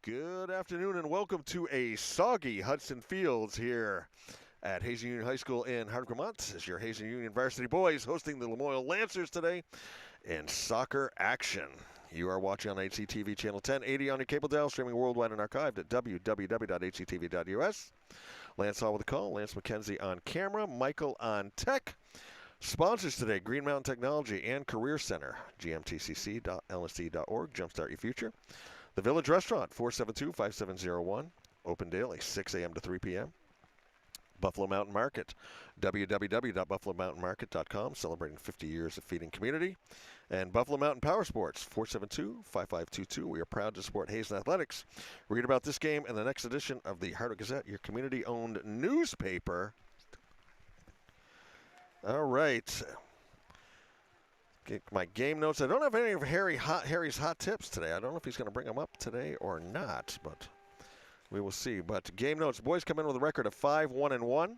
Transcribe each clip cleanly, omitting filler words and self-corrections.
Good afternoon and welcome to a soggy Hudson Fields here at Hazen Union High School in Hardwick, Vermont. This is your Hazen Union varsity boys hosting the Lamoille Lancers today in soccer action. You are watching on HCTV channel 1080 on your cable dial, streaming worldwide and archived at www.hctv.us. Lance Hall with the call, Lance McKenzie on camera, Michael on tech. Sponsors today, Green Mountain Technology and Career Center, gmtcc.lsd.org, Jumpstart Your Future. The Village Restaurant, 472-5701, open daily, 6 a.m. to 3 p.m. Buffalo Mountain Market, www.buffalomountainmarket.com, celebrating 50 years of feeding community. And Buffalo Mountain Power Sports, 472-5522. We are proud to support Hazen Athletics. Read about this game in the next edition of the Hardwick Gazette, your community-owned newspaper. All right. Get my game notes. I don't have any of Harry's hot tips today. I don't know if he's going to bring them up today or not, but we will see. But game notes. Boys come in with a record of 5-1-1.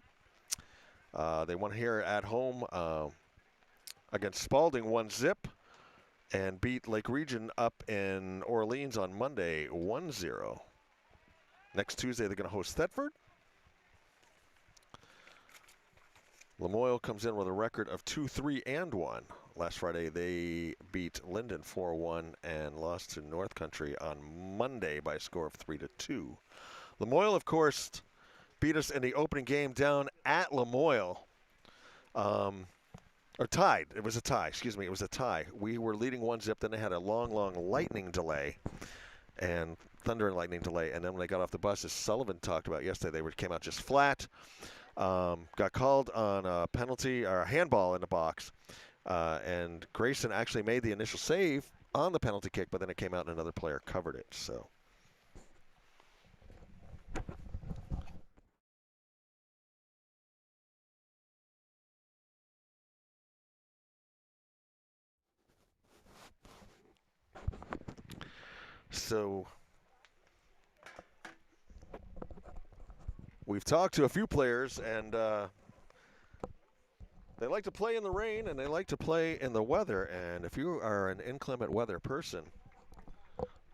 They won here at home against Spalding 1-0 and beat Lake Region up in Orleans on Monday 1-0. Next Tuesday they're going to host Thetford. Lamoille comes in with a record of 2-3-1. Last Friday, they beat Linden 4-1 and lost to North Country on Monday by a score of 3-2. Lamoille, of course, beat us in the opening game down at Lamoille. Or tied. It was a tie. Excuse me. It was a tie. We were leading 1-0. Then they had a long lightning delay. And thunder and lightning delay. And then when they got off the bus, as Sullivan talked about yesterday, they came out just flat. Got called on a penalty or a handball in the box. And Grayson actually made the initial save on the penalty kick, but then it came out and another player covered it. So we've talked to a few players, and they like to play in the rain, and they like to play in the weather. And if you are an inclement weather person,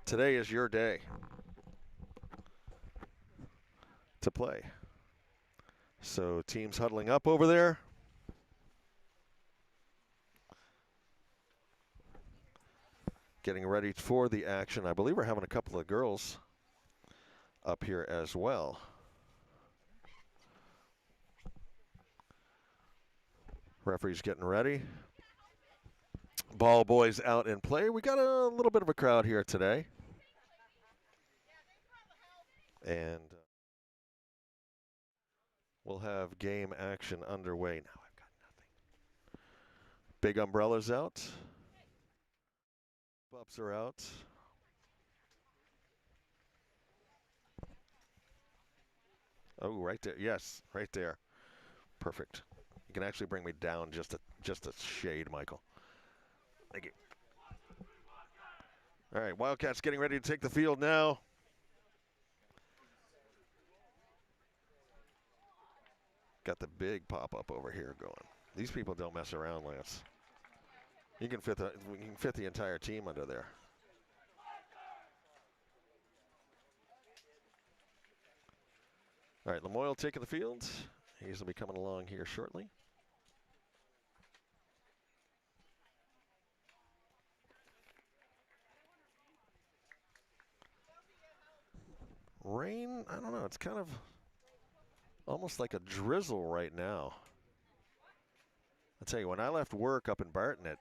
today is your day to play. So teams huddling up over there. Getting ready for the action. I believe we're having a couple of girls up here as well. Referee's getting ready. Ball boys out in play. We got a little bit of a crowd here today. And we'll have game action underway. Now I've got nothing. Big umbrellas out. Bups are out. Oh, right there. Yes, right there. Perfect. You can actually bring me down just a shade, Michael. Thank you. All right, Wildcats getting ready to take the field now. Got the big pop-up over here going. These people don't mess around, Lance. You can fit the entire team under there. All right, Lamoille taking the field. He's going to be coming along here shortly. Rain, I don't know, it's kind of almost like a drizzle right now. I'll tell you, when I left work up in Barton at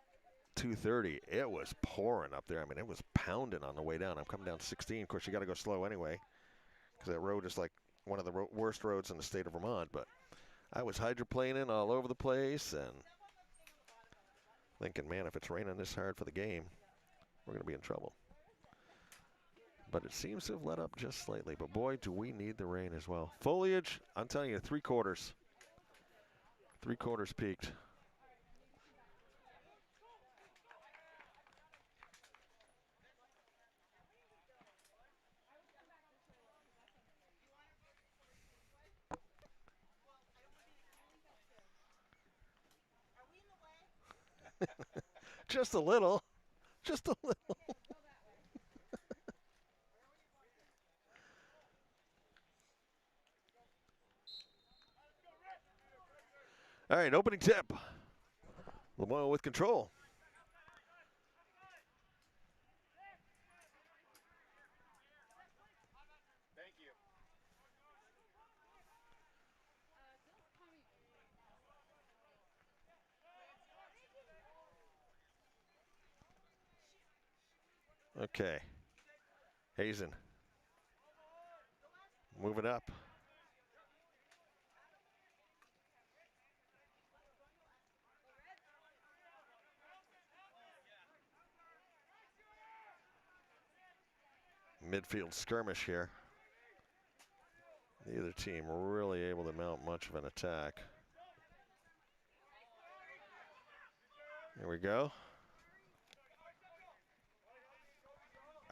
2:30, it was pouring up there. I mean, it was pounding on the way down. I'm coming down 16. Of course, you got to go slow anyway, because that road is like one of the worst roads in the state of Vermont. But I was hydroplaning all over the place and thinking, man, if it's raining this hard for the game, we're going to be in trouble. But it seems to have let up just slightly. But boy, do we need the rain as well. Foliage, I'm telling you, 3/4. 3/4 peaked. Just a little. Just a little. All right, opening tip. Lamoille with control. Thank you. Okay. Hazen. Moving up. Midfield skirmish here. Neither team really able to mount much of an attack. Here we go.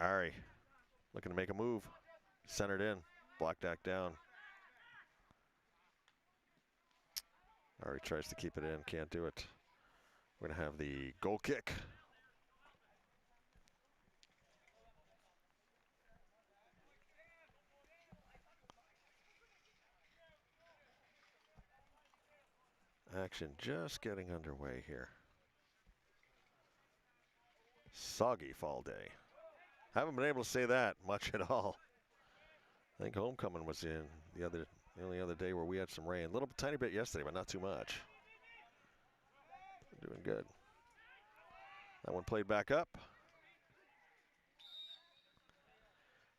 Ari looking to make a move. Centered in. Block that down. Ari tries to keep it in. Can't do it. We're going to have the goal kick. Action just getting underway here. Soggy fall day. Haven't been able to say that much at all. I think homecoming was in the only other day where we had some rain. A little tiny bit yesterday, but not too much. Doing good. That one played back up.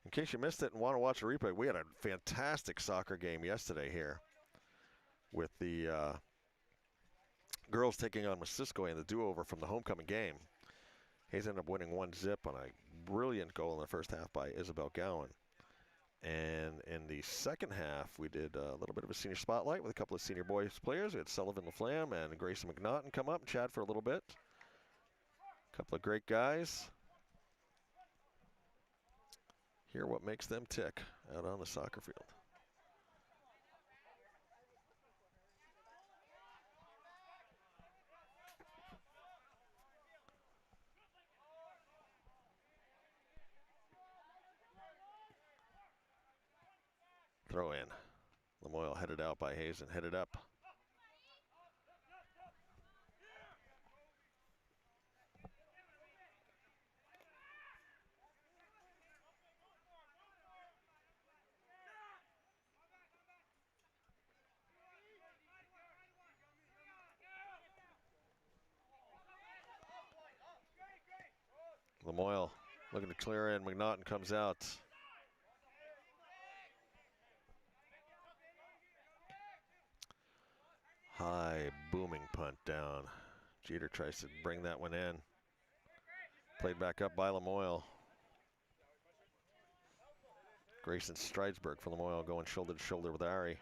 In case you missed it and want to watch a replay, we had a fantastic soccer game yesterday here with the girls taking on Missisquoi in the do-over from the homecoming game. Hayes ended up winning 1-0 on a brilliant goal in the first half by Isabel Gowan. And in the second half, we did a little bit of a senior spotlight with a couple of senior boys players. We had Sullivan LaFlamme and Grayson McNaughton come up and chat for a little bit. A couple of great guys. Hear what makes them tick out on the soccer field. Throw in. Lamoille headed out by Hazen, headed up. Lamoille looking to clear in. McNaughton comes out. High booming punt down. Jeter tries to bring that one in. Played back up by Lamoille. Grayson Stridesberg for Lamoille going shoulder to shoulder with Ari.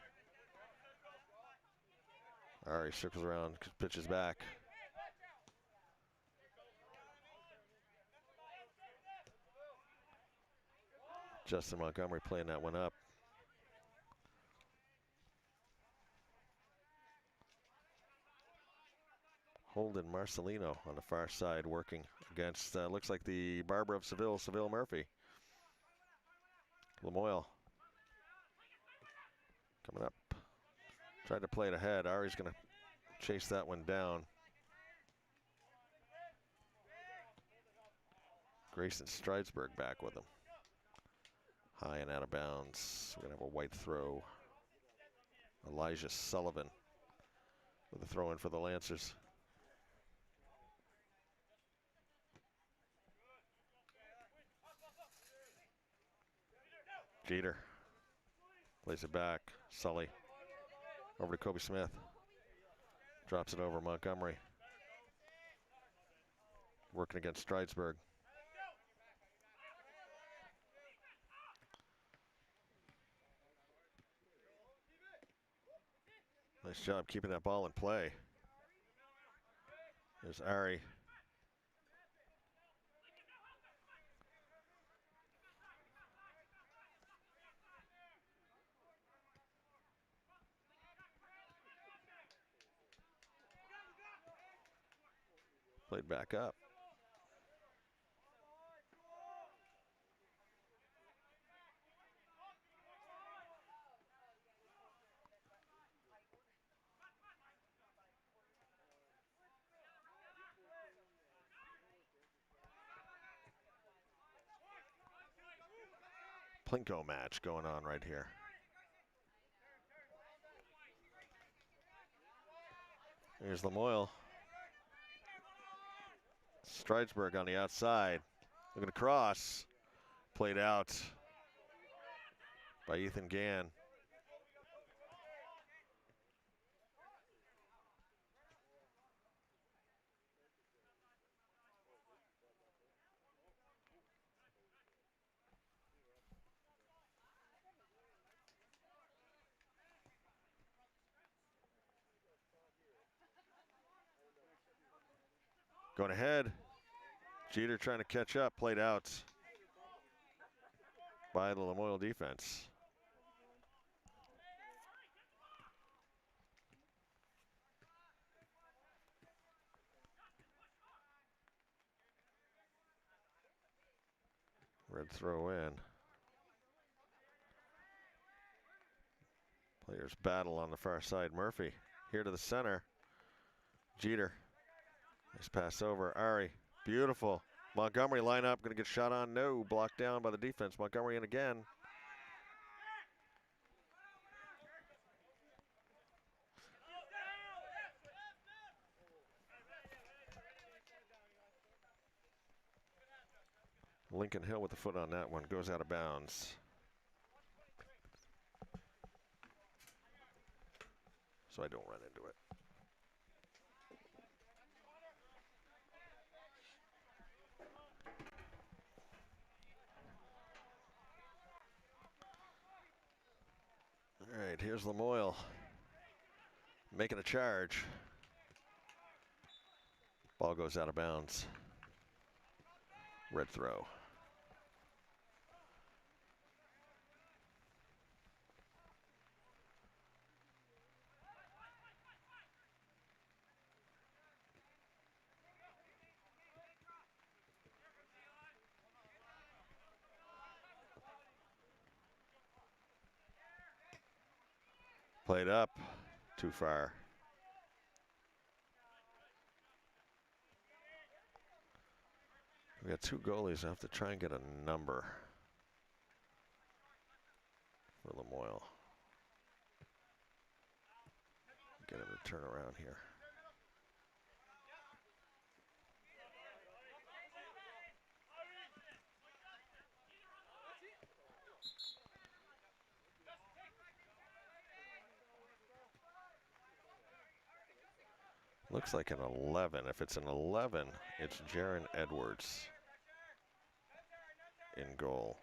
Ari circles around, pitches back. Justin Montgomery playing that one up. Holden Marcelino on the far side working against, looks like the barber of Seville, Seville Murphy. Lamoille coming up. Tried to play it ahead. Ari's going to chase that one down. Grayson Stridesburg back with him. High and out of bounds. We're going to have a white throw. Elijah Sullivan with a throw in for the Lancers. Jeter plays it back. Sully over to Kobe Smith. Drops it over Montgomery. Working against Stridesburg. Nice job keeping that ball in play. There's Ari. Played back up. Plinko match going on right here. Here's Lamoille. Stridesburg on the outside. Looking to cross. Played out by Ethan Gann. Going ahead. Jeter trying to catch up. Played out by the Lamoille defense. Red throw in. Players battle on the far side. Murphy here to the center. Jeter. Nice pass over. Ari. Beautiful. Montgomery line up. Going to get shot on. No. Blocked down by the defense. Montgomery in again. Lincoln Hill with the foot on that one. Goes out of bounds. So I don't run into it. All right, here's Lamoille making a charge. Ball goes out of bounds. Red throw. Played up, too far. We got two goalies. I have to try and get a number for Lamoille. Get him to turn around here. Looks like an 11. If it's an 11, it's Jaron Edwards in goal.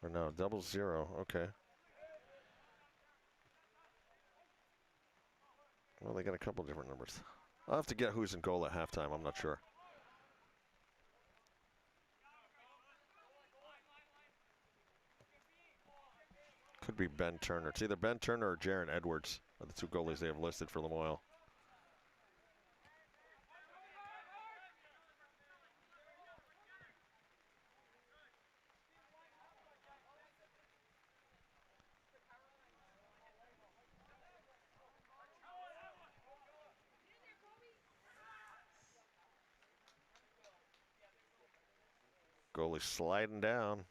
Or no, 00. Okay. Well, they got a couple different numbers. I'll have to get who's in goal at halftime. I'm not sure. Could be Ben Turner. It's either Ben Turner or Jaron Edwards are the two goalies they have listed for Lamoille. Goalie sliding down.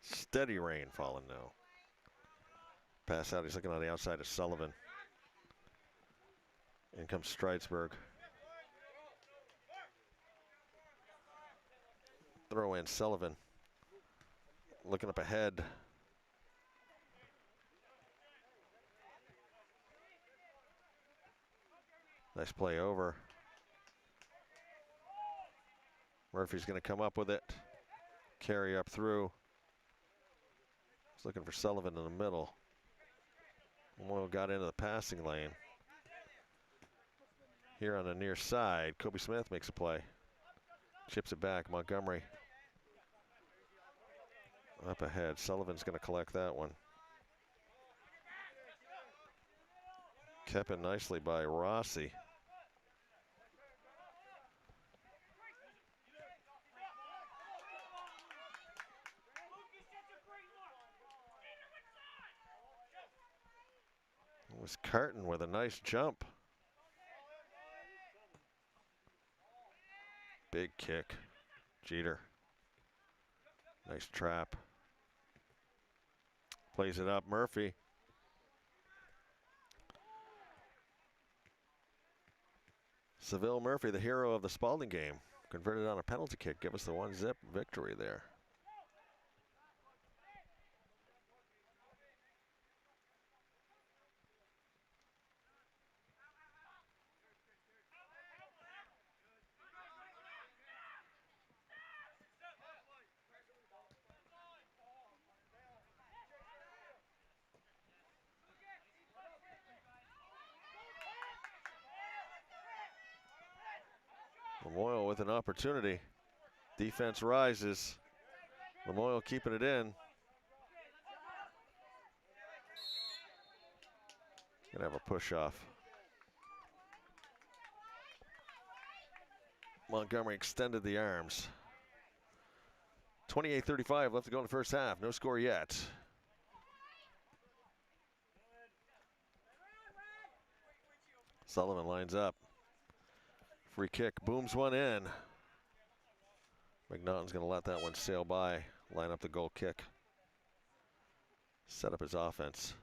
Steady rain falling now. Pass out. He's looking on the outside of Sullivan. In comes Stridesburg. Throw in Sullivan. Looking up ahead. Nice play over. Murphy's going to come up with it. Carry up through. He's looking for Sullivan in the middle. Lamoille got into the passing lane. Here on the near side, Kobe Smith makes a play. Chips it back, Montgomery. Up ahead, Sullivan's going to collect that one. Kept in nicely by Rossi. It was Carton with a nice jump. Big kick. Jeter. Nice trap. Plays it up, Murphy. Seville Murphy, the hero of the Spalding game, converted on a penalty kick. Give us the 1-0 victory there. Lamoille with an opportunity. Defense rises. Lamoille keeping it in. Gonna have a push off. Montgomery extended the arms. 28:35 left to go in the first half. No score yet. Sullivan lines up. Free kick, booms one in. McNaughton's going to let that one sail by. Line up the goal kick. Set up his offense.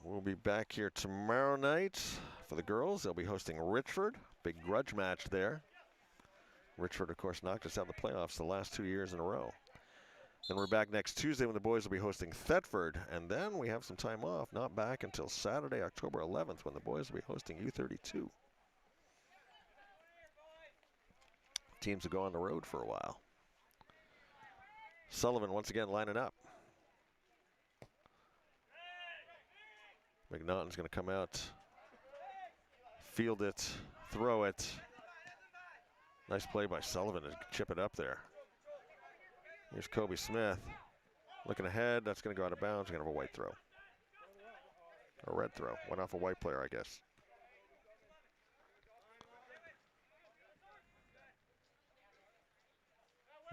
We'll be back here tomorrow night for the girls. They'll be hosting Richford. Big grudge match there. Richford, of course, knocked us out of the playoffs the last 2 years in a row. Then we're back next Tuesday when the boys will be hosting Thetford. And then we have some time off, not back until Saturday, October 11th, when the boys will be hosting U32. Teams will go on the road for a while. Sullivan once again lining up. McNaughton's going to come out, field it, throw it. Nice play by Sullivan to chip it up there. Here's Kobe Smith. Looking ahead, that's going to go out of bounds. We're going to have a white throw. A red throw. Went off a white player, I guess.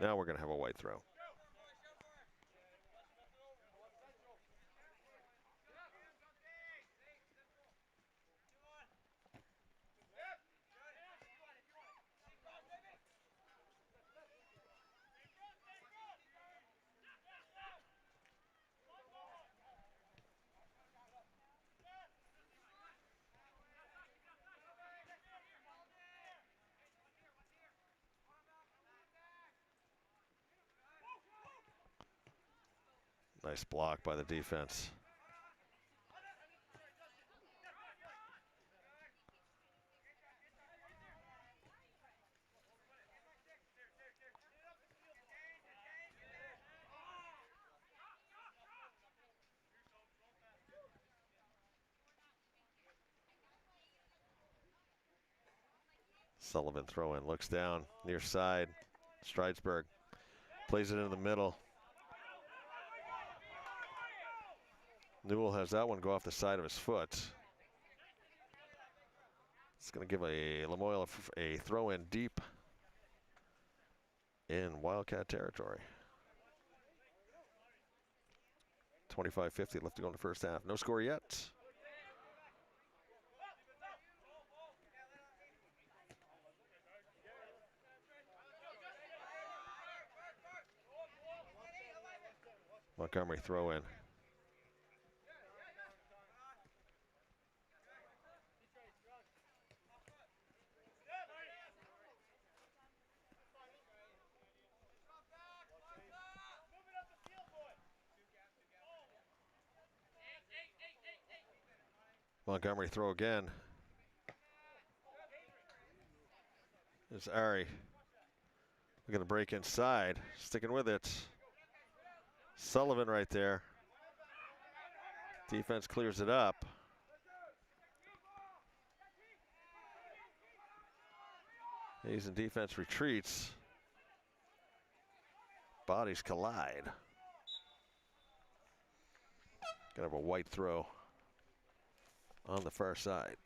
Now we're going to have a white throw. Nice block by the defense. Sullivan throw in, looks down, near side. Stridesburg plays it in the middle. Newell has that one go off the side of his foot. It's going to give a Lamoille a throw in deep in Wildcat territory. 25-50 left to go in the first half. No score yet. Montgomery throw in. Montgomery throw again. There's Ari. We're going to break inside. Sticking with it. Sullivan right there. Defense clears it up. He's in defense retreats. Bodies collide. Gonna have a white throw on the far side.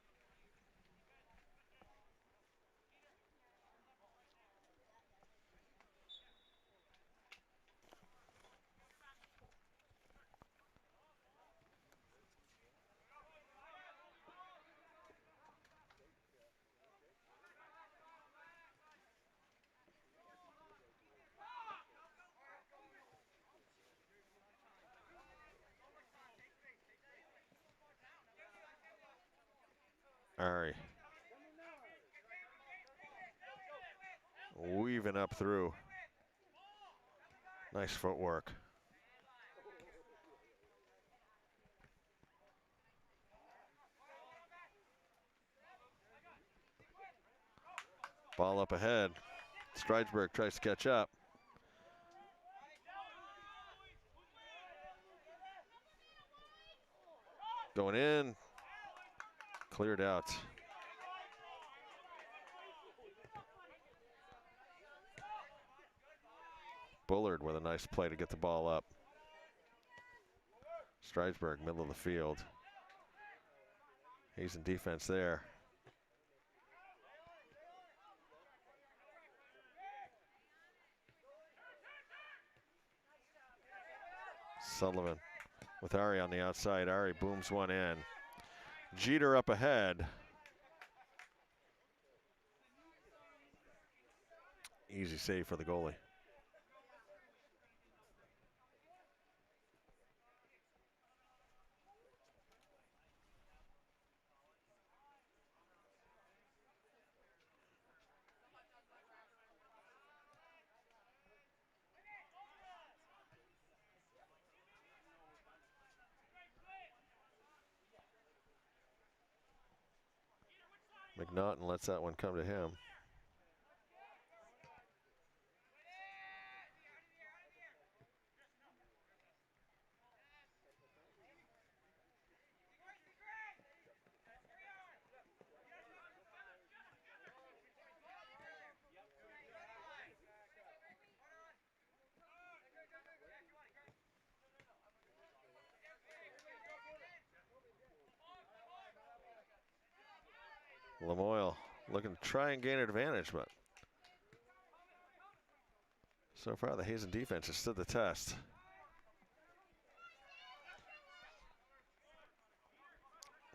Ari. Weaving up through. Nice footwork. Ball up ahead. Stridesburg tries to catch up. Going in. Cleared out. Bullard with a nice play to get the ball up. Stridesburg, middle of the field. He's in defense there. Sullivan with Ari on the outside. Ari booms one in. Jeter up ahead. Easy save for the goalie. McNaughton lets that one come to him. Lamoille looking to try and gain an advantage, but so far the Hazen defense has stood the test.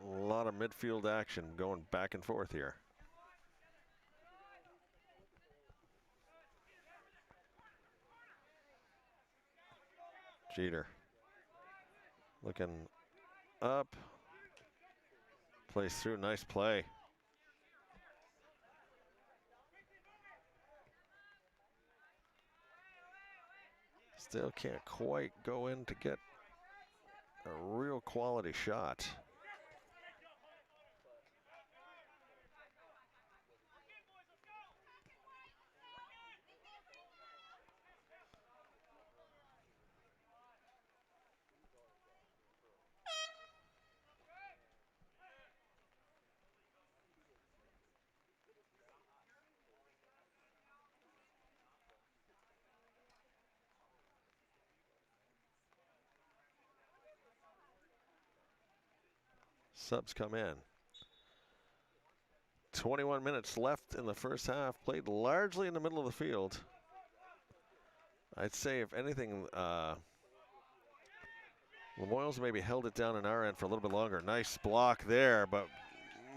A lot of midfield action going back and forth here. Jeter looking up, plays through, nice play. Still can't quite go in to get a real quality shot. Subs come in. 21 minutes left in the first half. Played largely in the middle of the field. I'd say, if anything, Lamoille's maybe held it down on our end for a little bit longer. Nice block there, but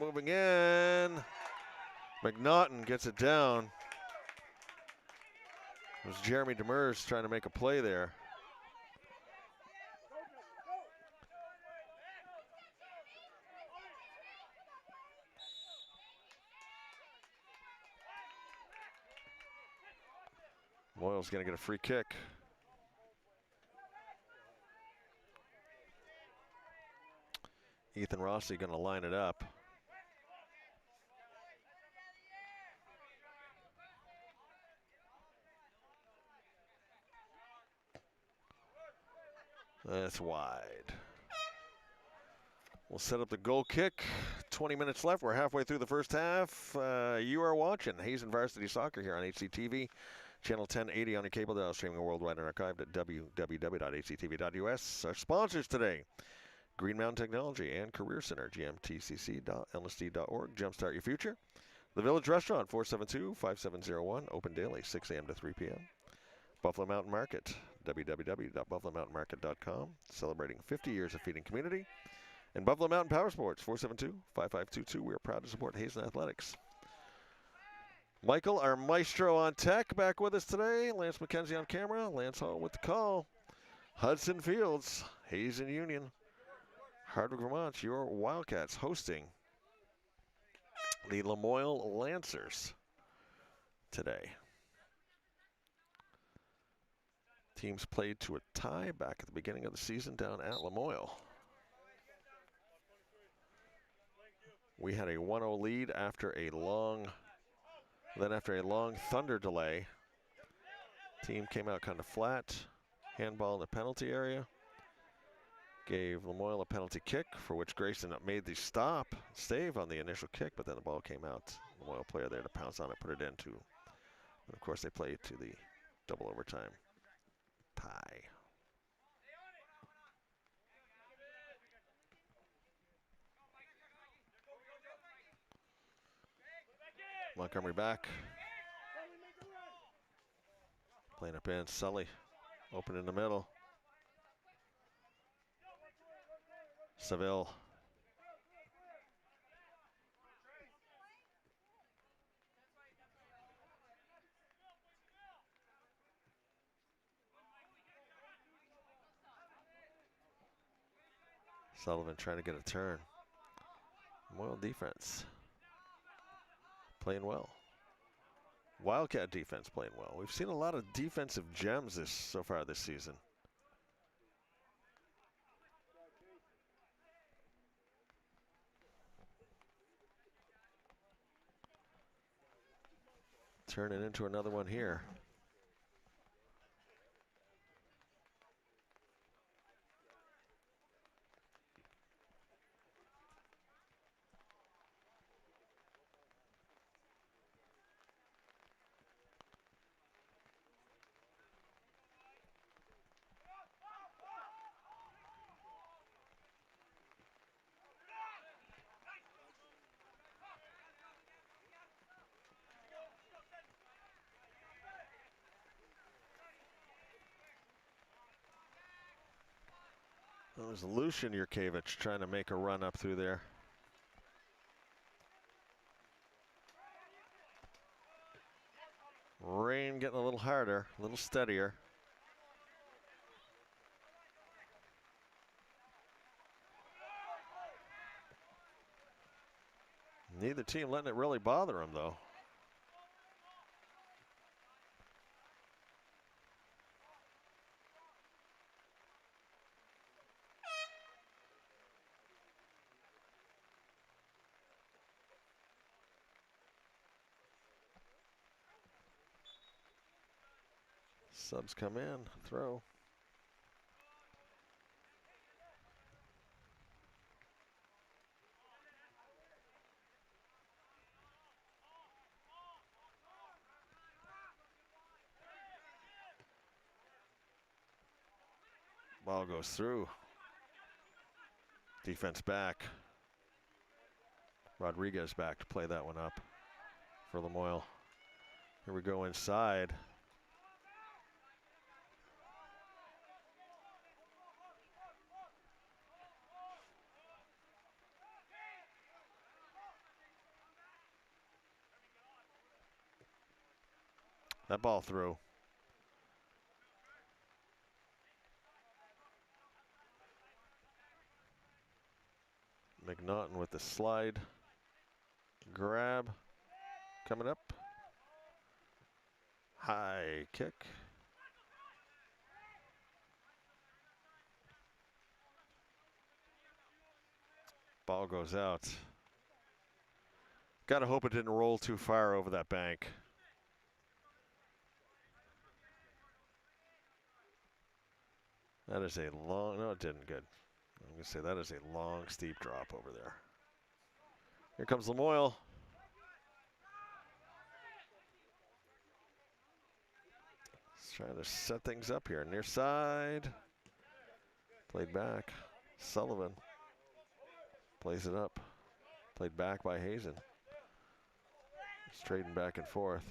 moving in. McNaughton gets it down. It was Jeremy Demers trying to make a play there. Moyle's going to get a free kick. Ethan Rossi going to line it up. That's wide. We'll set up the goal kick. 20 minutes left. We're halfway through the first half. You are watching Hazen Varsity Soccer here on HCTV. Channel 1080 on your cable dial, streaming worldwide and archived at www.hctv.us. Our sponsors today: Green Mountain Technology and Career Center, gmtcc.lsd.org. Jumpstart your future. The Village Restaurant, 472-5701, open daily, 6 a.m. to 3 p.m. Buffalo Mountain Market, www.buffalomountainmarket.com, celebrating 50 years of feeding community. And Buffalo Mountain Power Sports, 472-5522. We are proud to support Hazen Athletics. Michael, our maestro on tech, back with us today. Lance McKenzie on camera. Lance Hall with the call. Hudson Fields, Hazen Union, Hardwick, Vermont, your Wildcats hosting the Lamoille Lancers today. Teams played to a tie back at the beginning of the season down at Lamoille. We had a 1-0 lead after a long Thunder delay. Team came out kind of flat. Handball in the penalty area. Gave Lamoille a penalty kick, for which Grayson made the save on the initial kick, but then the ball came out. Lamoille player there to pounce on it, put it in too. And of course they played to the double overtime tie. Montgomery back. Playing up in, Sully open in the middle. Seville. Sullivan trying to get a turn. Moyle defense playing well. Wildcat defense playing well. We've seen a lot of defensive gems so far this season. Turning into another one here. That was Lucian Jurkevich trying to make a run up through there. Rain getting a little harder, a little steadier. Neither team letting it really bother them, though. Subs come in, throw. Ball goes through. Defense back. Rodriguez back to play that one up for Lamoille. Here we go inside. That ball through. McNaughton with the slide grab coming up. High kick. Ball goes out. Gotta hope it didn't roll too far over that bank. That is a long, no, it didn't. Good. I'm going to say that is a long, steep drop over there. Here comes Lamoille. He's trying to set things up here. Near side. Played back. Sullivan plays it up. Played back by Hazen. It's trading back and forth.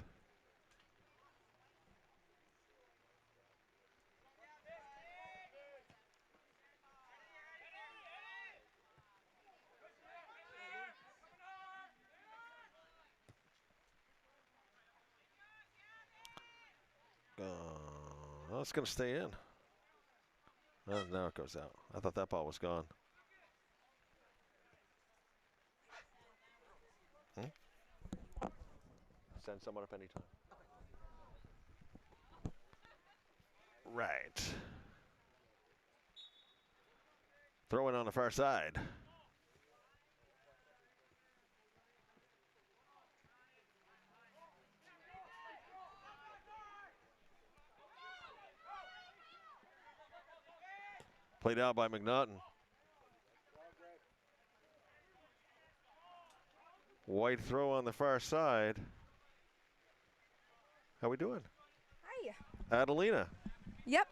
Oh, it's going to stay in. Now it goes out. I thought that ball was gone. Send someone up anytime. Right. Throw it on the far side. Played out by McNaughton. White throw on the far side. How we doing? Hi. Adelina. Yep.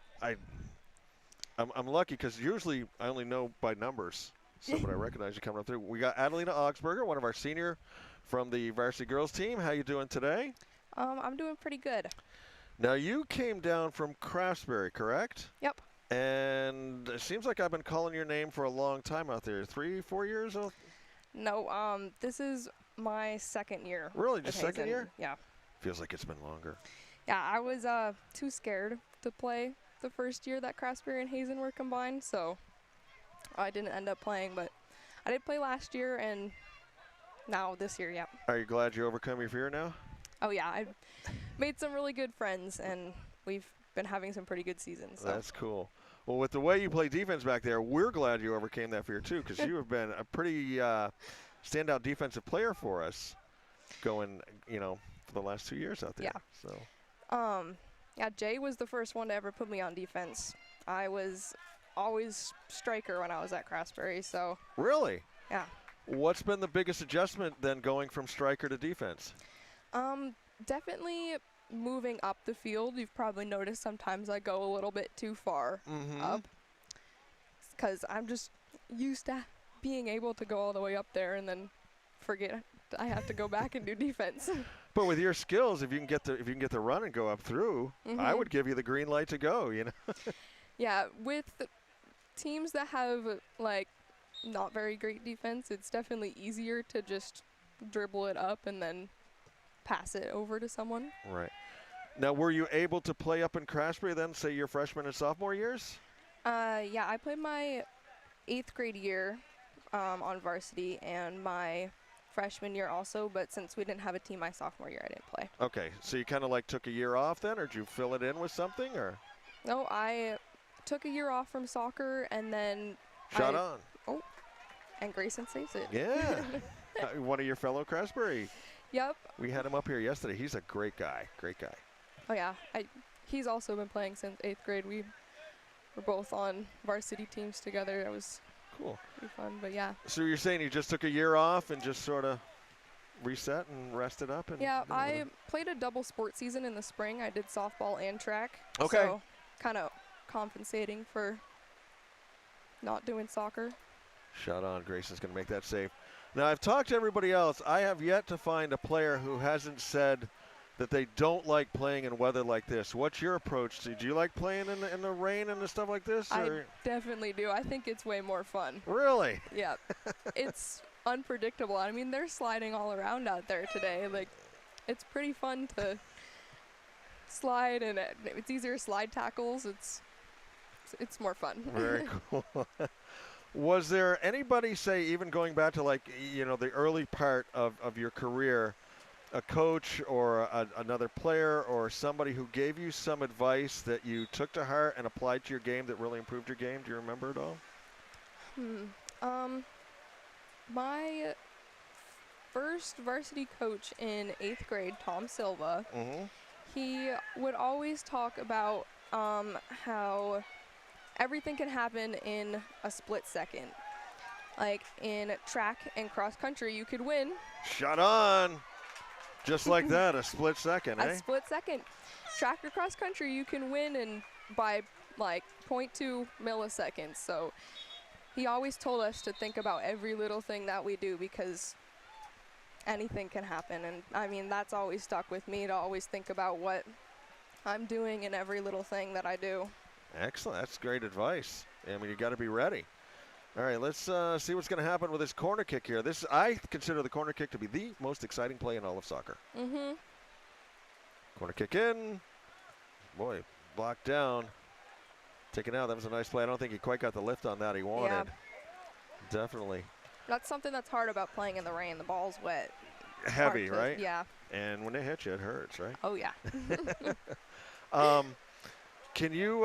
I'm lucky because usually I only know by numbers. So, but I recognize you coming up through. We got Adelina Augsburger, one of our senior from the varsity girls team. How you doing today? I'm doing pretty good. Now you came down from Craftsbury, correct? Yep. And it seems like I've been calling your name for a long time out there. 3-4 years old? No, this is my second year. Really, just second year? Yeah. Feels like it's been longer. Yeah, I was too scared to play the first year that Craftsbury and Hazen were combined, so I didn't end up playing, but I did play last year and now this year, yeah. Are you glad you overcome your fear now? Oh yeah, I made some really good friends and we've been having some pretty good seasons. So. That's cool. Well, with the way you play defense back there, we're glad you overcame that fear too, because you have been a pretty standout defensive player for us going, for the last 2 years out there. Yeah. So. Yeah, Jay was the first one to ever put me on defense. I was always striker when I was at Craftsbury, so. Really? Yeah. What's been the biggest adjustment then going from striker to defense? Definitely moving up the field. You've probably noticed sometimes I go a little bit too far up because I'm just used to being able to go all the way up there and then forget I have to go back and do defense. But with your skills, if you can get the run and go up through, I would give you the green light to go. Yeah, with teams that have like not very great defense, it's definitely easier to just dribble it up and then pass it over to someone. Right. Now, were you able to play up in Craftsbury then, say your freshman and sophomore years? Yeah, I played my 8th grade year on varsity and my freshman year also, but since we didn't have a team my sophomore year, I didn't play. Okay, so you kind of like took a year off then, or did you fill it in with something, or? No, I took a year off from soccer and then Shot on. Oh, and Grayson saves it. Yeah. One of your fellow Craftsbury. Yep. We had him up here yesterday. He's a great guy. Great guy. Oh yeah, he's also been playing since 8th grade. We were both on varsity teams together. It was cool. Pretty fun, but yeah. So you're saying you just took a year off and just sort of reset and rested up? And yeah, I played a double sport season in the spring. I did softball and track. Okay. So kind of compensating for not doing soccer. Shot on. Grayson's going to make that save. Now, I've talked to everybody else. I have yet to find a player who hasn't said that they don't like playing in weather like this. What's your approach? Do you like playing in the rain and the stuff like this? I Or? definitely do. I think it's way more fun. Really? Yeah. It's unpredictable. I mean, they're sliding all around out there today. Like, it's pretty fun to slide, and it's easier slide tackles. It's more fun. Very cool. Was there anybody, say, even going back to like, you know, the early part of your career, a coach or another player or somebody who gave you some advice that you took to heart and applied to your game that really improved your game? Do you remember it all? My first varsity coach in 8th grade, Tom Silva, he would always talk about how everything can happen in a split second. Like in track and cross country, you could win. Shut on. Just like that, a split second, A split second. Track or cross country, you can win and by like 0.2 milliseconds. So he always told us to think about every little thing that we do because anything can happen. And I mean, that's always stuck with me, to always think about what I'm doing in every little thing that I do. Excellent. That's great advice. I mean, you got to be ready. All right, let's see what's going to happen with this corner kick here. I consider the corner kick to be the most exciting play in all of soccer. Corner kick in. Boy, blocked down. Taken out. That was a nice play. I don't think he quite got the lift on that he wanted. Yeah. Definitely. That's something that's hard about playing in the rain. The ball's wet. Heavy, right? Yeah. And when they hit you, it hurts, right? Oh, yeah. Can you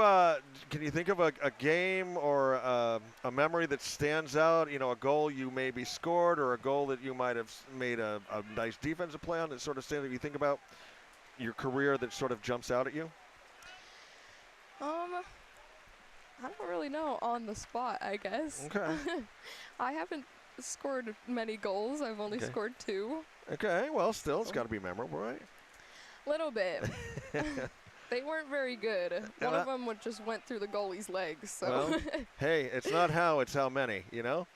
think of a game or a memory that stands out? You know, a goal you maybe scored or a goal that you might have made a nice defensive play on that sort of stands out. You think about your career that sort of jumps out at you? I don't really know on the spot, I guess. Okay. I haven't scored many goals. I've only scored 2. Okay, well, still, it's got to be memorable, right? Little bit. They weren't very good. One of them just went through the goalie's legs. So. Well, hey, it's not how, it's how many, you know?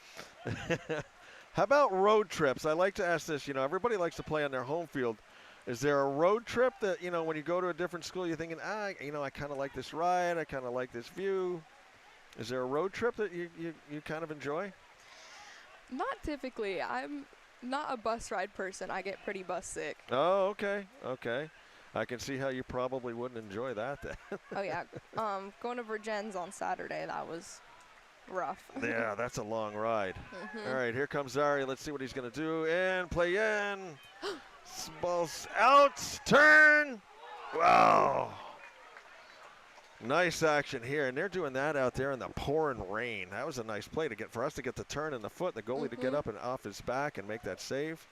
How about road trips? I like to ask this. You know, everybody likes to play on their home field. Is there a road trip that, you know, when you go to a different school, you're thinking, you know, I kind of like this ride, I kind of like this view? Is there a road trip that you kind of enjoy? Not typically. I'm not a bus ride person. I get pretty bus sick. Oh, okay, okay. I can see how you probably wouldn't enjoy that then. Oh, yeah. Going to Virgins on Saturday, that was rough. Yeah, that's a long ride. All right, here comes Ari. Let's see what he's going to do. And play in. Ball's out. Turn. Wow. Nice action here. And they're doing that out there in the pouring rain. That was a nice play for us to get the turn in the foot, the goalie to get up and off his back and make that save.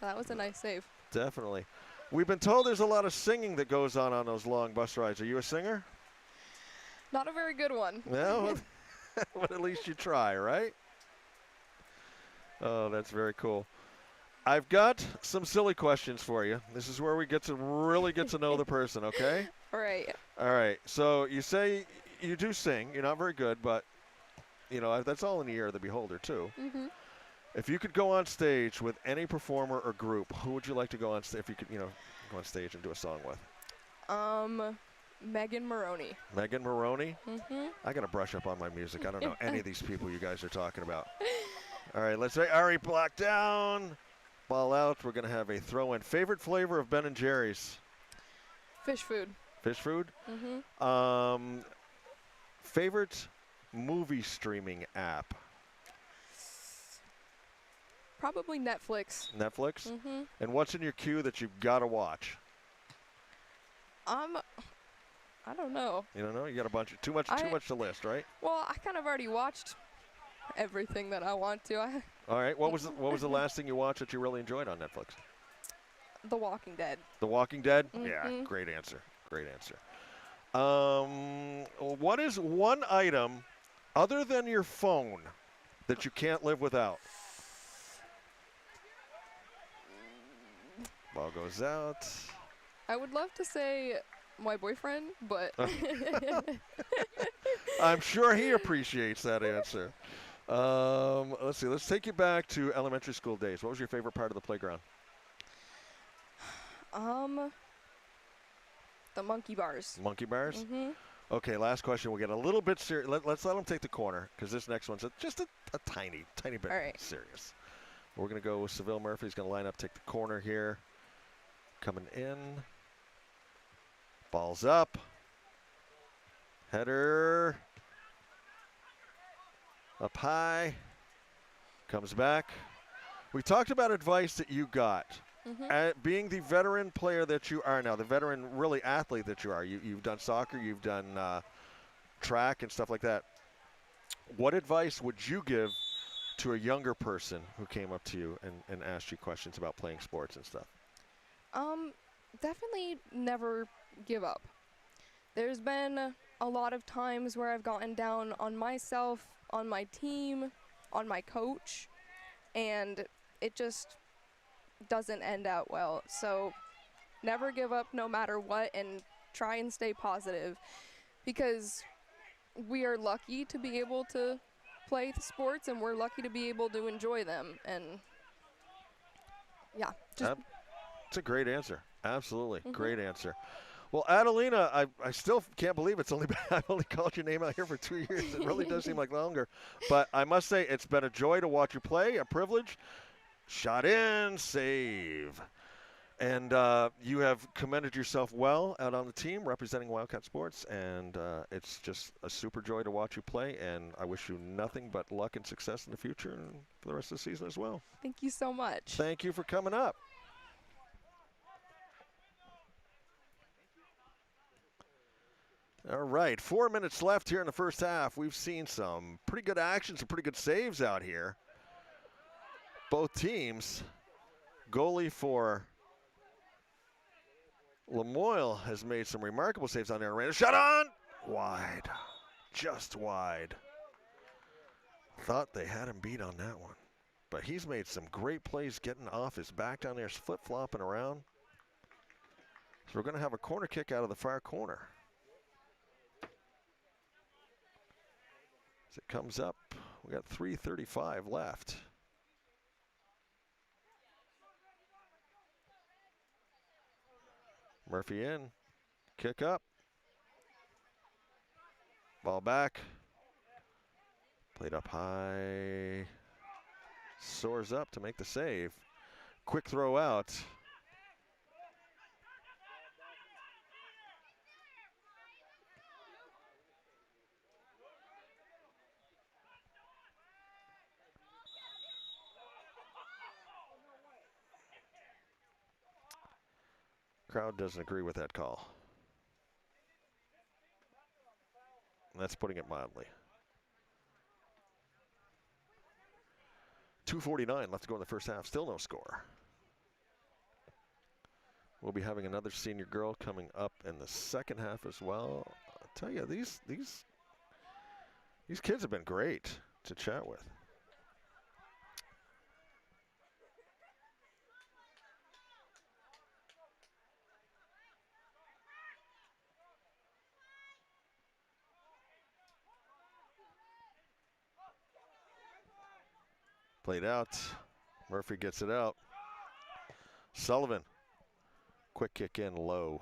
That was a nice save. Definitely. We've been told there's a lot of singing that goes on those long bus rides. Are you a singer? Not a very good one. No, but at least you try, right? Oh, that's very cool. I've got some silly questions for you. This is where we really get to know the person, okay? All right. All right. So you say you do sing. You're not very good, but, you know, that's all in the ear of the beholder, too. If you could go on stage with any performer or group, who would you like to go on stage? If you could, you know, go on stage and do a song with? Megan Maroney. Megan Maroney? I got to brush up on my music. I don't know any of these people you guys are talking about. All right, let's say Ari blocked down. Ball out. We're going to have a throw-in. Favorite flavor of Ben & Jerry's? Fish food. Fish food? Favorite movie streaming app? Probably Netflix. Netflix? And what's in your queue that you've got to watch? I don't know. You don't know? You got a bunch. Too much to list, right? Well, I kind of already watched everything that I want to. All right. What was the last thing you watched that you really enjoyed on Netflix? The Walking Dead. The Walking Dead? Yeah, great answer. Great answer. What is one item other than your phone that you can't live without? Ball goes out. I would love to say my boyfriend, but I'm sure he appreciates that answer. Let's see. Let's take you back to elementary school days. What was your favorite part of the playground? The monkey bars. Monkey bars? Mm-hmm. Okay, last question. We'll get a little bit serious. Let's let them take the corner because this next one's just a tiny bit All right. serious. We're going to go with Seville Murphy. He's going to line up, take the corner here. Coming in. Ball's up. Header. Up high. Comes back. We talked about advice that you got. Being the veteran player that you are now, the veteran really athlete that you are, you've done soccer, you've done track and stuff like that. What advice would you give to a younger person who came up to you and asked you questions about playing sports and stuff? Definitely never give up. There's been a lot of times where I've gotten down on myself, on my team, on my coach, and it just doesn't end out well. So never give up no matter what, and try and stay positive, because we are lucky to be able to play the sports, and we're lucky to be able to enjoy them. And yeah, just it's a great answer. Absolutely. Great answer. Well, Adelina, I still can't believe it's only been, I've only called your name out here for 2 years. It really does seem like longer. But I must say, it's been a joy to watch you play, a privilege. Shot in, save. And you have commended yourself well out on the team representing Wildcat Sports, and it's just a super joy to watch you play, and I wish you nothing but luck and success in the future and for the rest of the season as well. thank you so much. Thank you for coming up. All right, 4 minutes left here in the first half. We've seen some pretty good action, some pretty good saves out here. Both teams. Goalie for Lamoille has made some remarkable saves on there. Randall shot on! Wide. Just wide. Thought they had him beat on that one. But he's made some great plays getting off his back down there, flip-flopping around. So we're going to have a corner kick out of the far corner. As it comes up, we got 3:35 left. Murphy in, kick up, ball back, played up high, soars up to make the save. Quick throw out. Crowd doesn't agree with that call. That's putting it mildly. 2:49 left to go in the first half. Still no score. We'll be having another senior girl coming up in the second half as well. I'll tell you, these kids have been great to chat with. Played out. Murphy gets it out. Sullivan. Quick kick in low.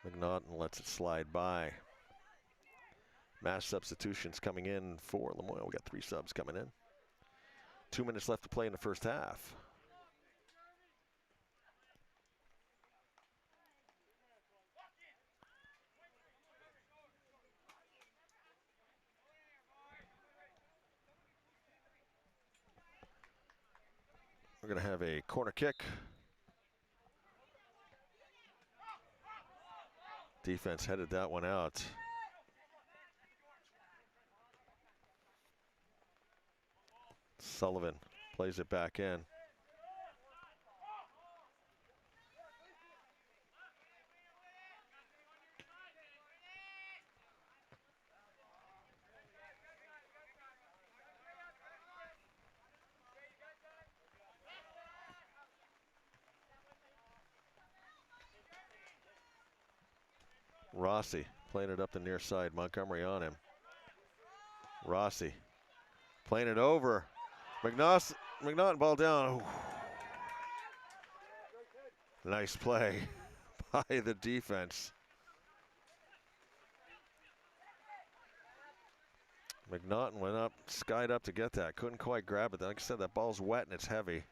McNaughton lets it slide by. Mass substitutions coming in for Lamoille. We got 3 subs coming in. 2 minutes left to play in the first half. We're going to have a corner kick. Defense headed that one out. Sullivan plays it back in. Rossi playing it up the near side. Montgomery on him. Rossi playing it over. McNaughton ball down. Ooh. Nice play by the defense. McNaughton went up, skied up to get that. Couldn't quite grab it. Like I said, that ball's wet and it's heavy.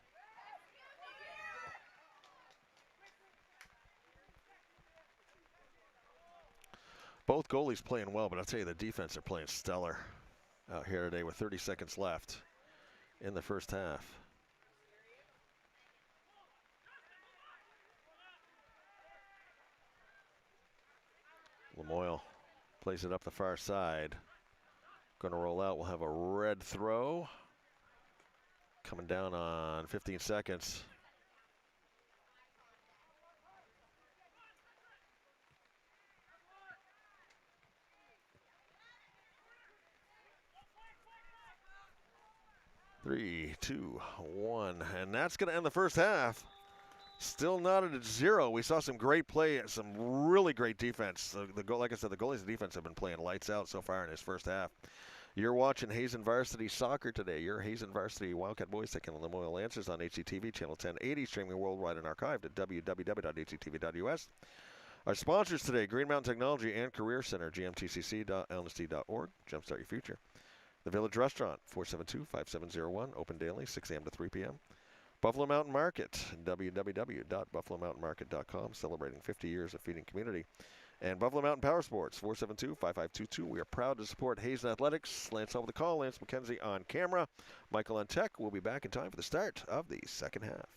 Both goalies playing well, but I'll tell you, the defense are playing stellar out here today with 30 seconds left in the first half. Lamoille plays it up the far side. Going to roll out. We'll have a red throw. Coming down on 15 seconds. Three, two, one, and that's going to end the first half. Still not at 0. We saw some great play, some really great defense. Like I said, the goalies and defense have been playing lights out so far in this first half. You're watching Hazen Varsity Soccer today. Your Hazen Varsity Wildcat boys taking Lamoille Lancers on HCTV channel 1080, streaming worldwide and archived at www.hctv.us. Our sponsors today: Green Mountain Technology and Career Center, gmtcc.lnsd.org. Jumpstart your future. The Village Restaurant, 472-5701, open daily, 6 a.m. to 3 p.m. Buffalo Mountain Market, www.buffalomountainmarket.com, celebrating 50 years of feeding community. And Buffalo Mountain Power Sports, 472-5522. We are proud to support Hazen Athletics. Lance over the call, Lance McKenzie on camera. Michael on tech will be back in time for the start of the second half.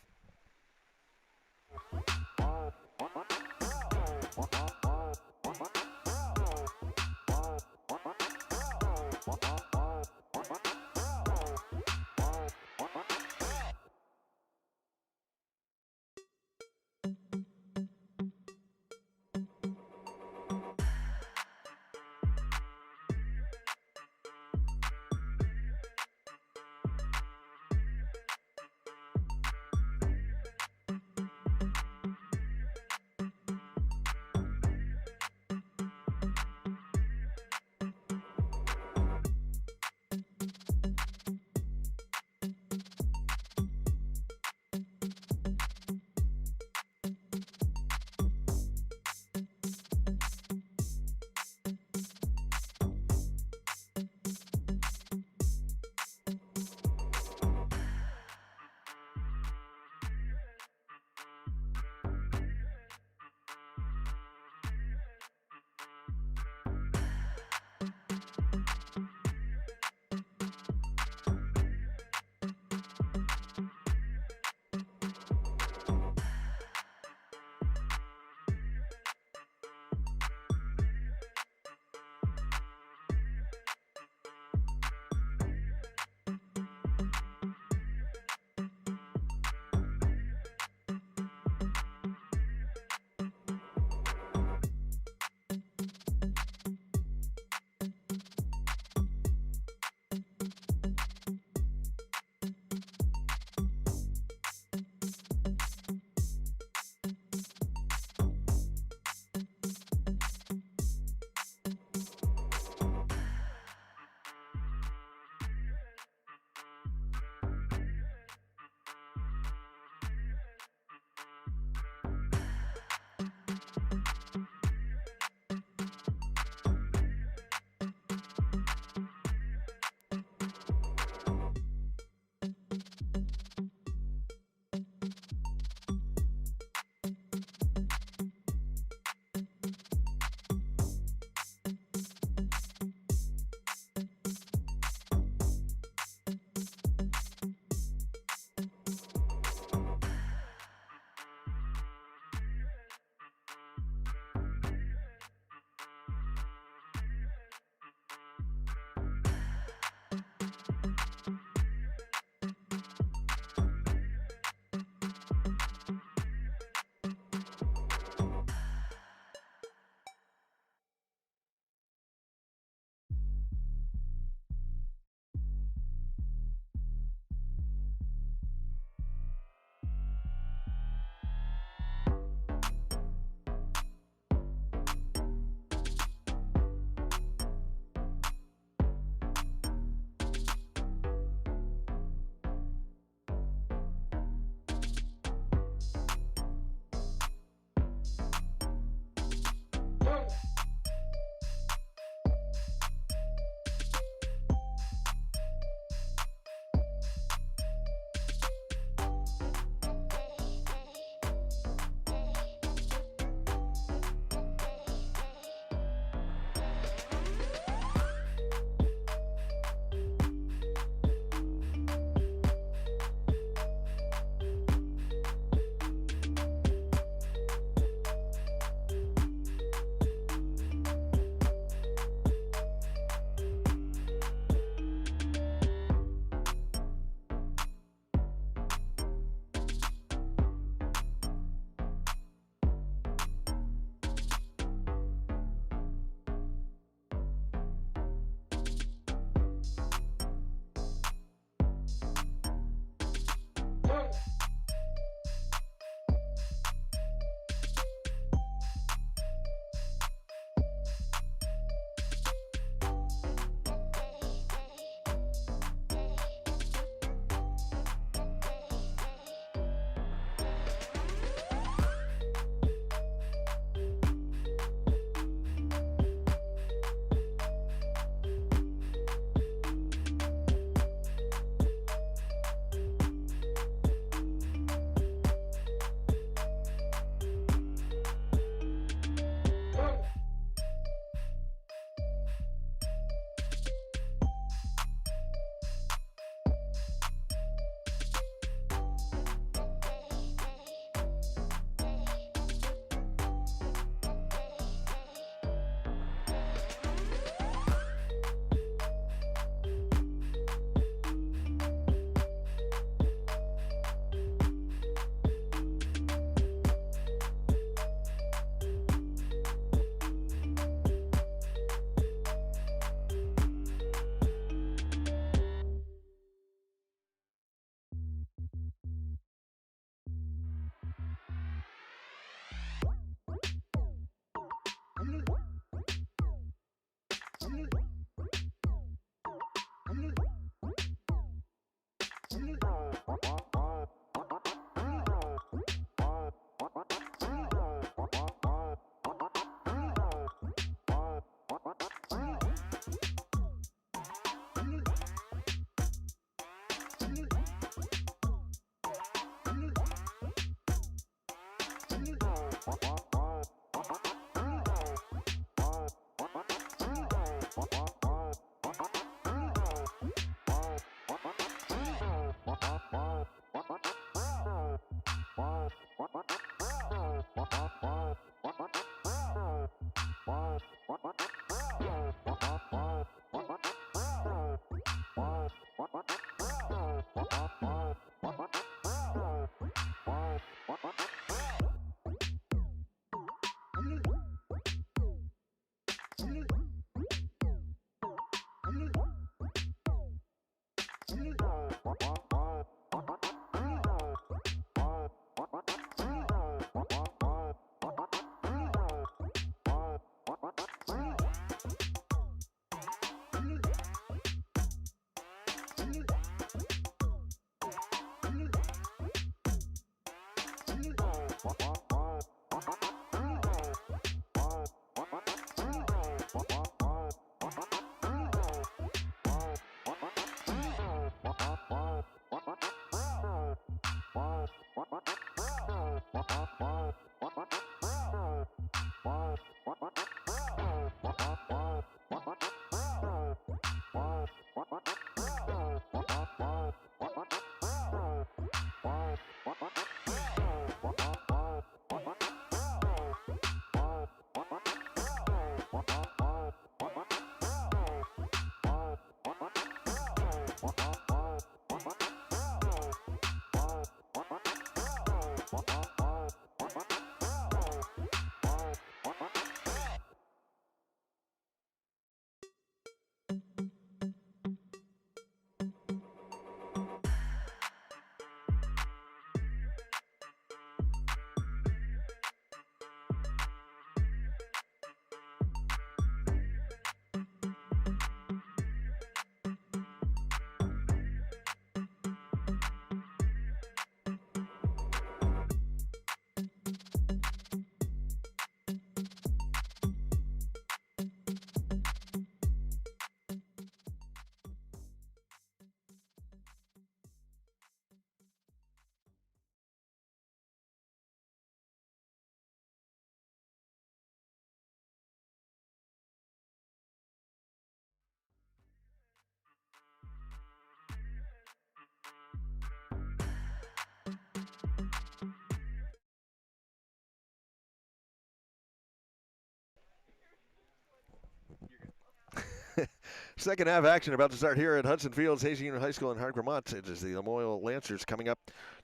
Second half action about to start here at Hudson Fields, Hazen Union High School in Hard, Vermont. It is the Lamoille Lancers coming up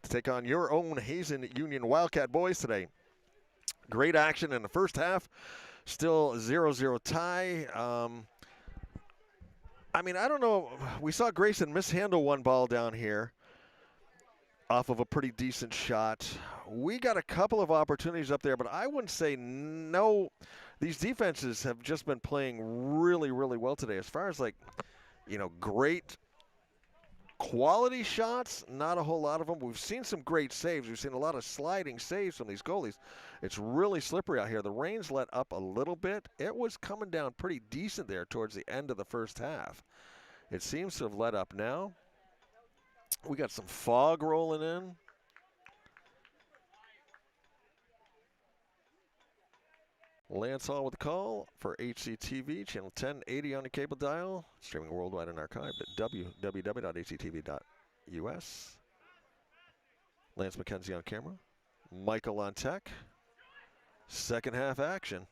to take on your own Hazen Union Wildcat boys today. Great action in the first half. Still 0-0 tie. I mean, I don't know. We saw Grayson mishandle one ball down here off of a pretty decent shot. We got a couple of opportunities up there, but I wouldn't say no. These defenses have just been playing really, really well today. As far as, like, you know, great quality shots, not a whole lot of them. We've seen some great saves. We've seen a lot of sliding saves from these goalies. It's really slippery out here. The rain's let up a little bit. It was coming down pretty decent there towards the end of the first half. It seems to have let up now. We got some fog rolling in. Lance Hall with the call for HCTV, channel 1080 on the cable dial, streaming worldwide and archived at www.hctv.us. Lance McKenzie on camera, Michael on tech. Second half action.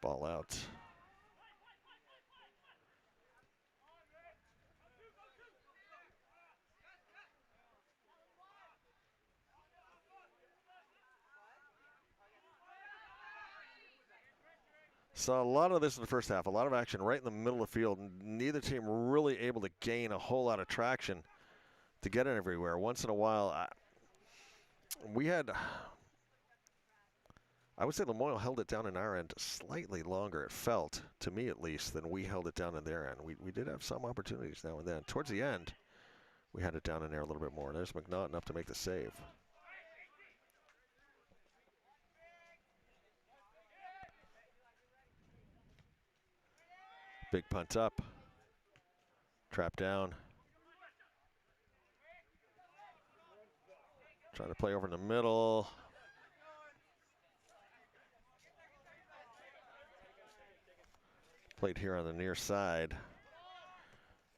Ball out. Saw a lot of this in the first half, a lot of action right in the middle of the field. Neither team really able to gain a whole lot of traction to get it everywhere. Once in a while, we had, I would say Lamoille held it down in our end slightly longer, it felt, to me at least, than we held it down in their end. We did have some opportunities now and then. Towards the end, we had it down in there a little bit more. There's McNaughton up to make the save. Big punt up. Trap down. Trying to play over in the middle. Played here on the near side.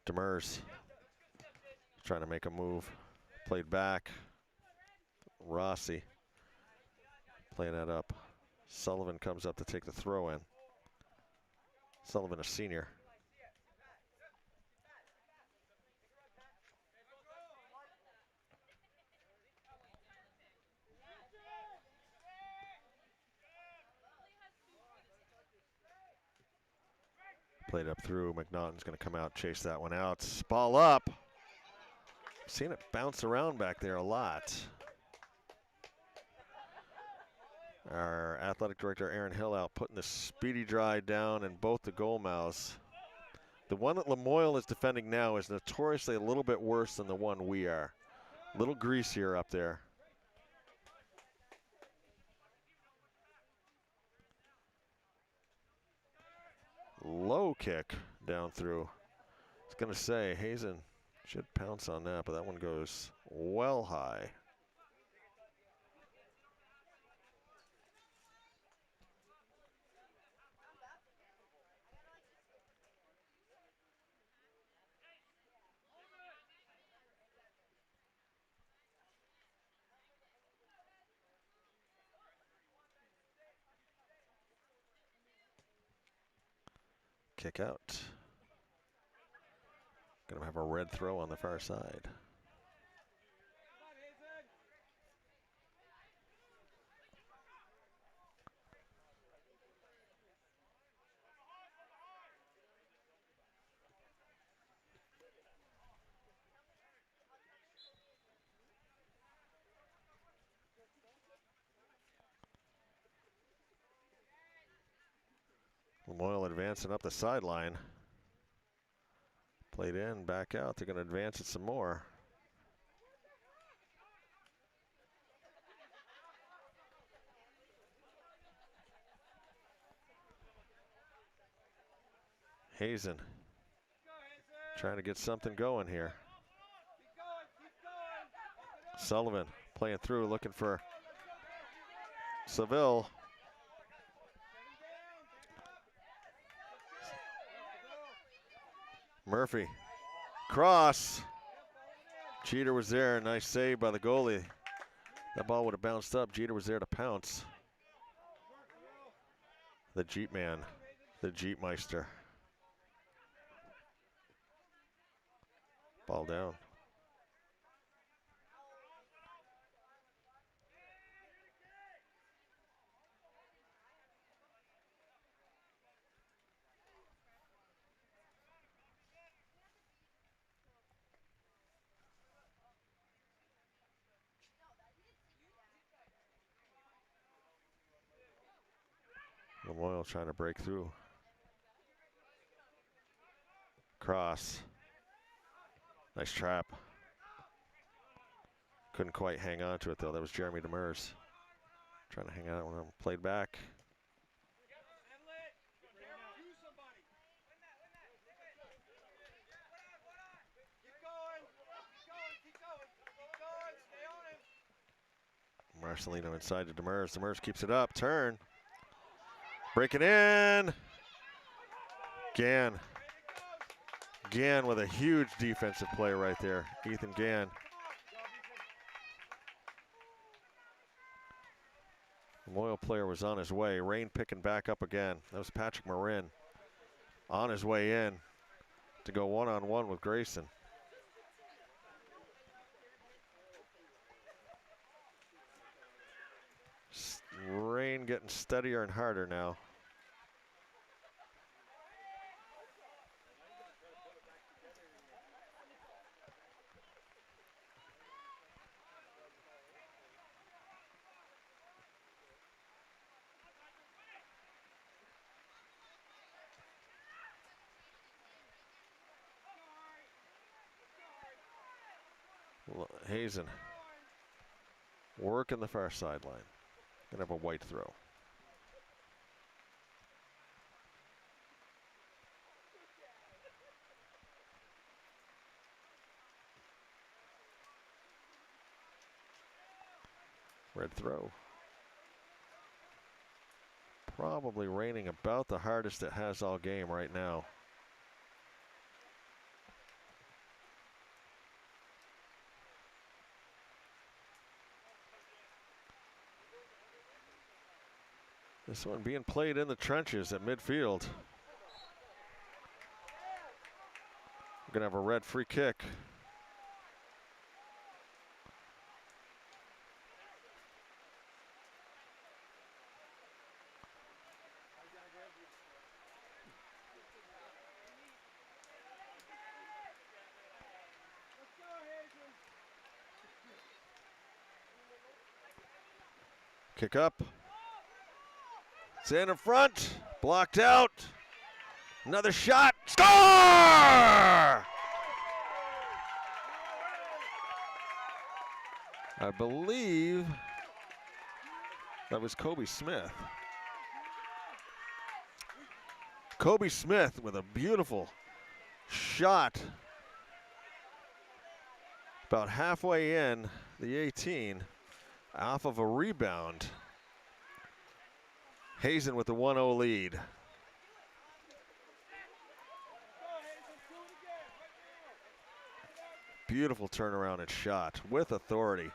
Demers trying to make a move. Played back. Rossi playing that up. Sullivan comes up to take the throw in. Sullivan, a senior. Played up through. McNaughton's going to come out, chase that one out. Ball up. Seen it bounce around back there a lot. Our athletic director, Aaron Hill, out putting the speedy dry down in both the goal mouths. The one that Lamoille is defending now is notoriously a little bit worse than the one we are. A little greasier up there. Low kick down through. I was going to say, Hazen should pounce on that, but that one goes well high. Kick out. Gonna have a red throw on the far side. Lamoille advancing up the sideline. Played in, back out. They're going to advance it some more. Hazen trying to get something going here. Sullivan playing through, looking for Seville. Murphy, cross. Jeter was there, nice save by the goalie. That ball would have bounced up. Jeter was there to pounce. The Jeep man, the Jeep Meister. Ball down. Lamoille trying to break through. Cross. Nice trap. Couldn't quite hang on to it though. That was Jeremy Demers. Trying to hang on when I'm played back. Marcelino inside to Demers. Demers keeps it up. Turn. Break it in. Gann. Gann with a huge defensive play right there. Ethan Gann. The Loyal player was on his way. Rain picking back up again. That was Patrick Marin on his way in to go one-on-one with Grayson. Rain getting steadier and harder now. Hazen working the far sideline. Gonna have a white throw. Red throw. Probably raining about the hardest it has all game right now. This one being played in the trenches at midfield. We're going to have a red free kick. Kick up. It's in front. Blocked out. Another shot. Score! I believe that was Kobe Smith. Kobe Smith with a beautiful shot. About halfway in the 18 off of a rebound. Hazen with the 1-0 lead. Beautiful turnaround and shot with authority.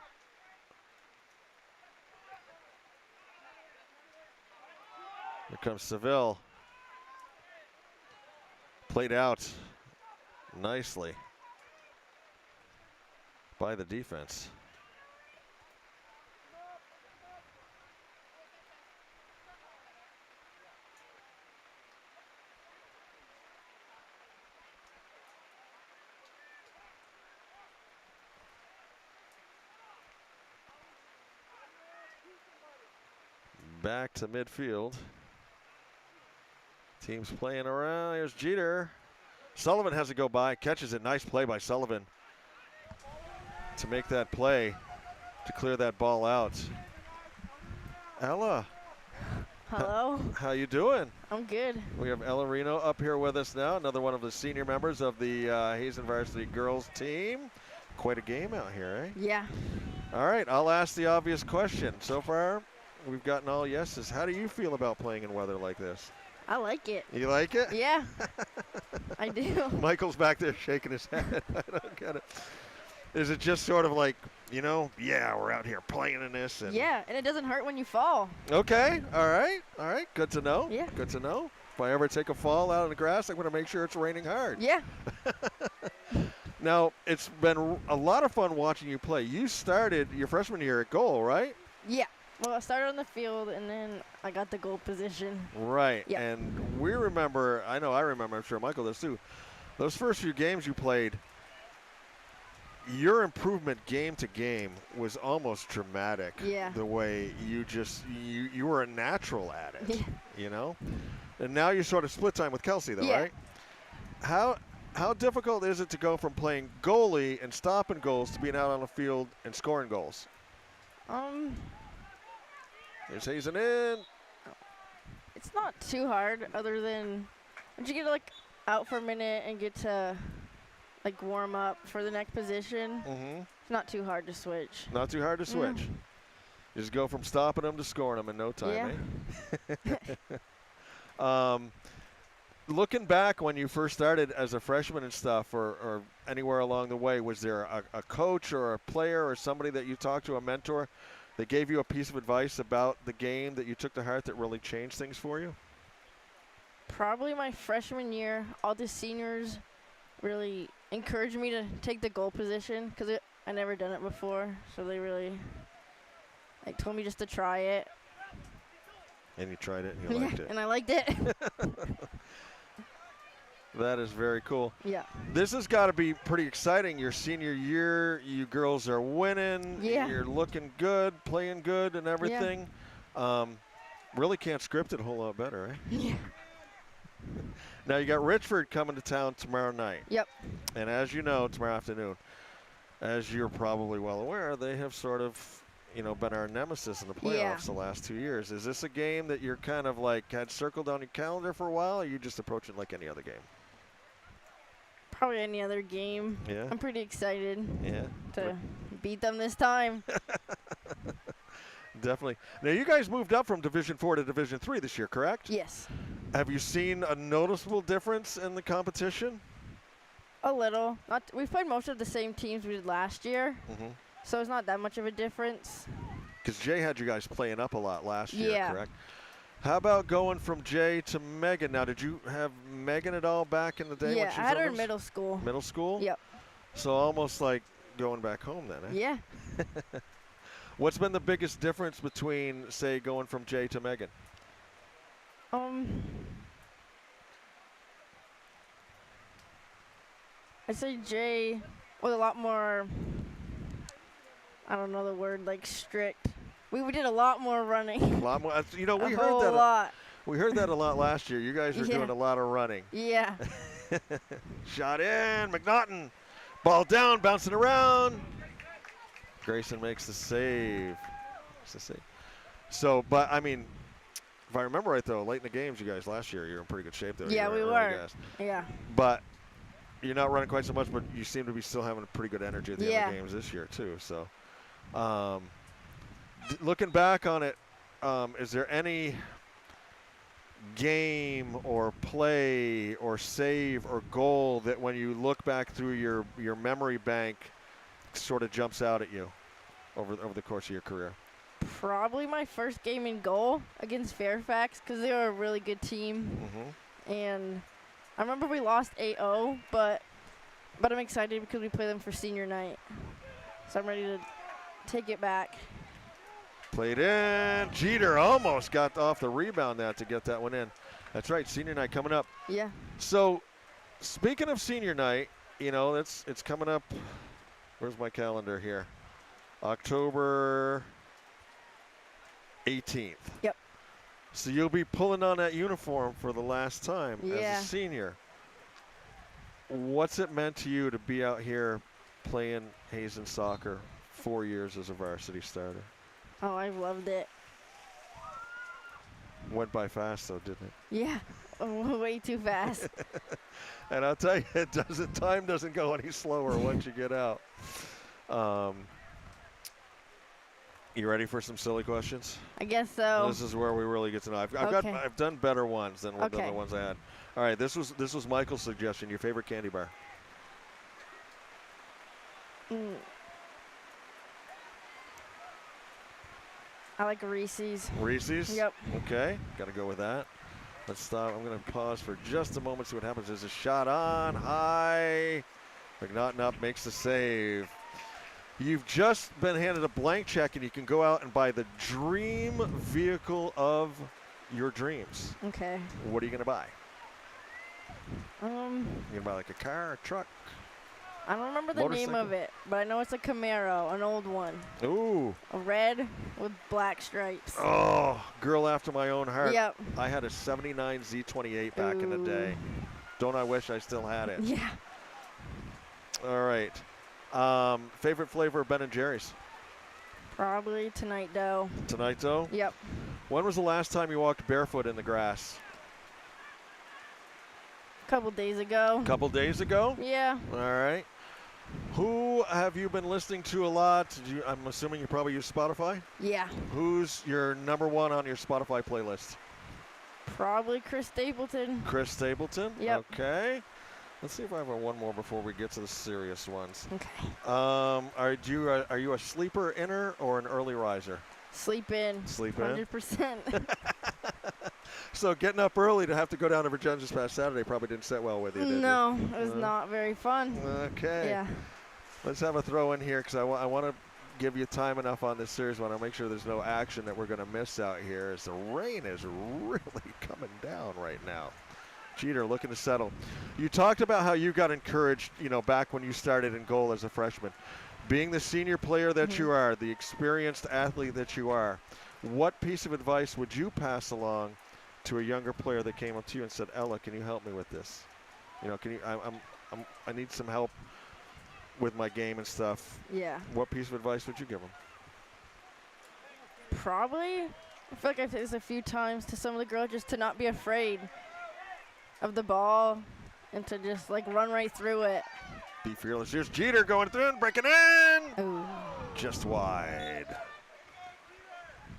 Here comes Seville. Played out nicely by the defense. Back to midfield. Team's playing around. Here's Jeter. Sullivan has to go by, catches it. Nice play by Sullivan to make that play, to clear that ball out. Ella. Hello. How you doing? I'm good. We have Ella Reno up here with us now, another one of the senior members of the Hazen Varsity girls team. Quite a game out here, eh? Yeah. All right, I'll ask the obvious question. So far, we've gotten all yeses. How do you feel about playing in weather like this? I like it. You like it? Yeah. I do. Michael's back there shaking his head. I don't get it. Is it just sort of like, you know, yeah, we're out here playing in this? And Yeah, and it doesn't hurt when you fall. Okay, all right, good to know. Yeah. Good to know. If I ever take a fall out on the grass, I'm going to make sure it's raining hard. Yeah. Now, it's been a lot of fun watching you play. You started your freshman year at goal, right? Yeah. Well, I started on the field, and then I got the goal position. Right, Yeah. and we remember, I remember, I'm sure Michael does too, those first few games you played, your improvement game to game was almost dramatic. Yeah. The way you were a natural at it, Yeah. you know? And now you're sort of split time with Kelsey though, Yeah. right? How difficult is it to go from playing goalie and stopping goals to being out on the field and scoring goals? There's Hazen in. It's not too hard, other than once you get like out for a minute and get to like warm up for the next position. Mm-hmm. It's not too hard to switch. Not too hard to switch. You just go from stopping them to scoring them in no time, eh? Looking back when you first started as a freshman and stuff, or anywhere along the way, was there a coach or a player or somebody that you talked to, a mentor, that gave you a piece of advice about the game that you took to heart that really changed things for you? Probably my freshman year, all the seniors really encouraged me to take the goal position because I never done it before. So they really told me just to try it. And you tried it and you liked it. And I liked it. That is very cool. Yeah. This has got to be pretty exciting. Your senior year, you girls are winning. Yeah. You're looking good, playing good and everything. Really can't script it a whole lot better, eh? Yeah. Now you got Richford coming to town tomorrow night. Yep. And as you know, tomorrow afternoon, as you're probably well aware, they have sort of, been our nemesis in the playoffs the last 2 years. Is this a game that you're kind of like had circled on your calendar for a while, or you just approach it like any other game? Probably any other game. Yeah. I'm pretty excited Yeah. to beat them this time. Definitely. Now, you guys moved up from Division 4 to Division 3 this year, correct? Yes. Have you seen a noticeable difference in the competition? A little. Not. We've played most of the same teams we did last year, so it's not that much of a difference. Because Jay had you guys playing up a lot last year, Yeah. correct? How about going from Jay to Megan? Now, did you have Megan at all back in the day? Yeah, when she I was had her on in this? middle school. Middle school? Yep. So almost like going back home then, eh? Yeah. What's been the biggest difference between, say, going from Jay to Megan? I'd say Jay was a lot more, I don't know the word, like strict. We did a lot more running. A lot more. You know, we a heard whole that. lot. We heard that a lot last year. You guys were Yeah. doing a lot of running. Yeah. Shot in, McNaughton. Ball down, bouncing around. Grayson makes the save. So, but I mean, if I remember right though, late in the games, you guys last year, you were in pretty good shape though. Yeah, You we early were. guys. Yeah. But you're not running quite so much, but you seem to be still having a pretty good energy at the end Yeah. of the games this year too. So, looking back on it, is there any game or play or save or goal that when you look back through your memory bank sort of jumps out at you over the course of your career? Probably my first game in goal against Fairfax because they were a really good team. And I remember we lost 8-0, but I'm excited because we play them for senior night. So I'm ready to take it back. Played in. Jeter almost got off the rebound there to get that one in. That's right, senior night coming up. Yeah. So, speaking of senior night, you know, it's coming up. Where's my calendar here? October 18th. Yep. So you'll be pulling on that uniform for the last time as Yeah. a senior. What's it meant to you to be out here playing Hazen soccer 4 years as a varsity starter? Oh, I loved it. Went by fast though, didn't it? Yeah. Way too fast. And I'll tell you, time doesn't go any slower once you get out. You ready for some silly questions? I guess so. This is where we really get to know. Okay. I've done better ones than the Okay. ones I had. All right, this was Michael's suggestion. Your favorite candy bar? I like Reese's. Reese's? Yep. Okay, got to go with that. Let's stop. I'm going to pause for just a moment, see what happens. There's a shot on, high. McNaughton up, makes the save. You've just been handed a blank check, and you can go out and buy the dream vehicle of your dreams. Okay. What are you going to buy? Um, You going to buy like a car, a truck? I don't remember the name of Motorcycle? it, but I know it's a Camaro, an old one. Ooh. A red with black stripes. Oh, girl after my own heart. Yep. I had a 79 Z28 back in the day. Don't I wish I still had it? Yeah. All right. Favorite flavor of Ben & Jerry's? Probably Tonight Dough. Tonight, though? Yep. When was the last time you walked barefoot in the grass? Couple days ago. A couple days ago? Yeah. All right. Who have you been listening to a lot? I'm assuming you probably use Spotify? Yeah. Who's your number one on your Spotify playlist? Probably Chris Stapleton. Chris Stapleton? Yep. Okay. Let's see if I have one more before we get to the serious ones. Okay. Are you a sleeper inner or an early riser? Sleep in. Sleep in? 100%. So getting up early to have to go down to Virginia this past Saturday probably didn't sit well with you, did it? No, it was not very fun. Okay. Yeah. Let's have a throw in here because I want to give you time enough on this series. I want to make sure there's no action that we're going to miss out here as the rain is really coming down right now. Jeter looking to settle. You talked about how you got encouraged, back when you started in goal as a freshman. Being the senior player that you are, the experienced athlete that you are, what piece of advice would you pass along to a younger player that came up to you and said, Ella, can you help me with this? I need some help with my game and stuff. Yeah. What piece of advice would you give him? Probably. I feel like I've said this a few times to some of the girls, just to not be afraid of the ball and to just run right through it. Be fearless. Here's Jeter going through and breaking in. Ooh. Just wide.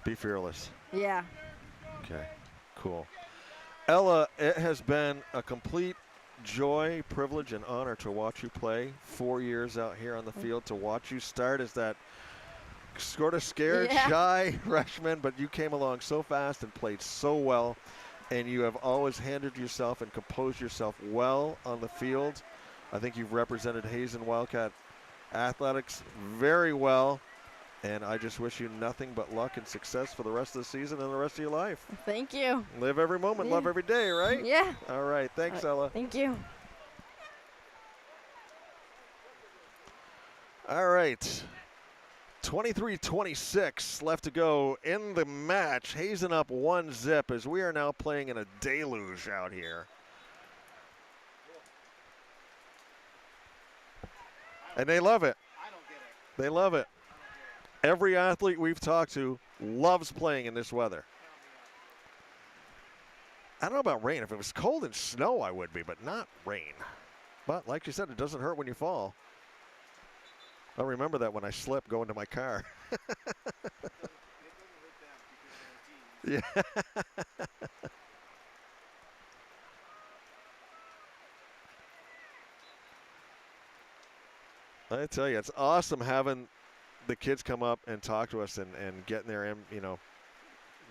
Be fearless. Yeah. Okay, cool. Ella, it has been a complete joy, privilege, and honor to watch you play. 4 years out here on the field, to watch you start as that sort of scared, shy freshman, but you came along so fast and played so well, and you have always handled yourself and composed yourself well on the field. I think you've represented Hazen Wildcat athletics very well, and I just wish you nothing but luck and success for the rest of the season and the rest of your life. Thank you. Live every moment, love every day, right? Yeah. All right, thanks, Ella. Thank you. All right. 23-26 left to go in the match. Hazen up 1-0 as we are now playing in a deluge out here. And they love it. They love it. Every athlete we've talked to loves playing in this weather. I don't know about rain. If it was cold and snow, I would be, but not rain. But like you said, it doesn't hurt when you fall. I remember that when I slipped going to my car. Yeah. I tell you, it's awesome having the kids come up and talk to us and getting their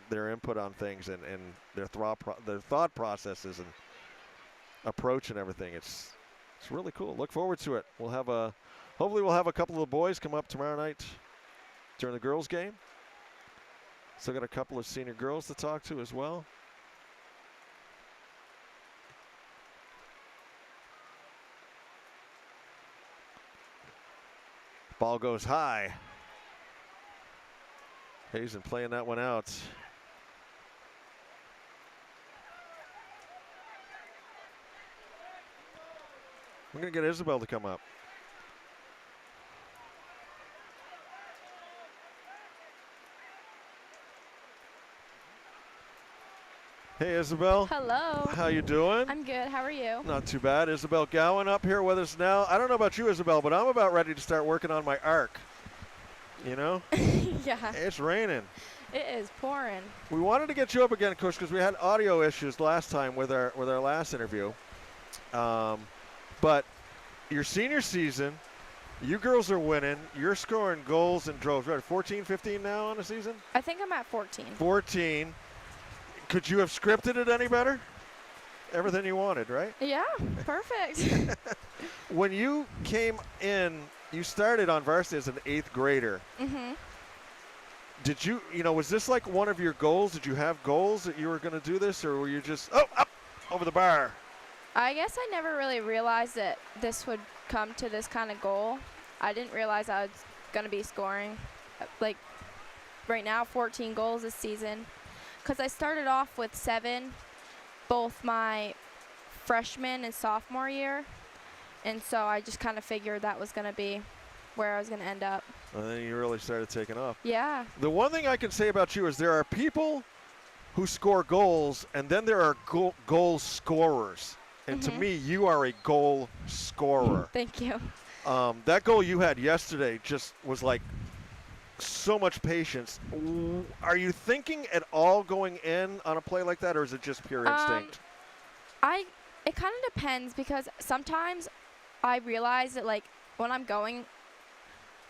their input on things and their thought processes and approach and everything. It's really cool. Look forward to it. Hopefully we'll have a couple of the boys come up tomorrow night during the girls' game. Still got a couple of senior girls to talk to as well. Ball goes high. Hazen playing that one out. I'm going to get Isabel to come up. Hey, Isabel. Hello. How you doing? I'm good. How are you? Not too bad. Isabel Gowan up here with us now. I don't know about you, Isabel, but I'm about ready to start working on my arc. You know? Yeah. It's raining. It is pouring. We wanted to get you up again, Coach, because we had audio issues last time with our last interview. But your senior season, you girls are winning. You're scoring goals in droves. Right, 14, 15 now on the season? I think I'm at 14. 14. Could you have scripted it any better? Everything you wanted, right? Yeah, perfect. When you came in, you started on varsity as an 8th grader. Mm-hmm. Did you was this like one of your goals? Did you have goals that you were going to do this, or were you just, up, over the bar? I guess I never really realized that this would come to this kind of goal. I didn't realize I was going to be scoring, like, right now, 14 goals this season. Because I started off with 7, both my freshman and sophomore year. And so I just kind of figured that was going to be where I was going to end up. And then you really started taking off. Yeah. The one thing I can say about you is there are people who score goals, and then there are goal scorers. And to me, you are a goal scorer. Thank you. That goal you had yesterday just was like so much patience. Are you thinking at all going in on a play like that, or is it just pure instinct? It kind of depends, because sometimes I realize that, like, when I'm going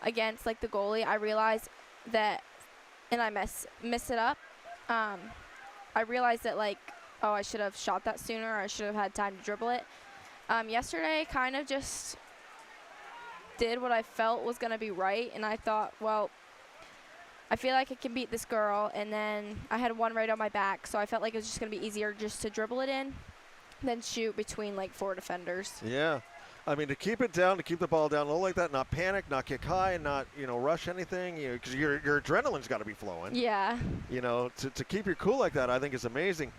against, like, the goalie, I realize that, and I miss it up. I realize that, like, oh, I should have shot that sooner, or I should have had time to dribble it. Yesterday, kind of just did what I felt was going to be right, and I thought, well, I feel like I can beat this girl, and then I had one right on my back, so I felt like it was just going to be easier just to dribble it in than shoot between, like, 4 defenders. Yeah. I mean, to keep it down, to keep the ball down low like that, not panic, not kick high, and not, rush anything, because your adrenaline's got to be flowing. Yeah. To keep your cool like that, I think is amazing.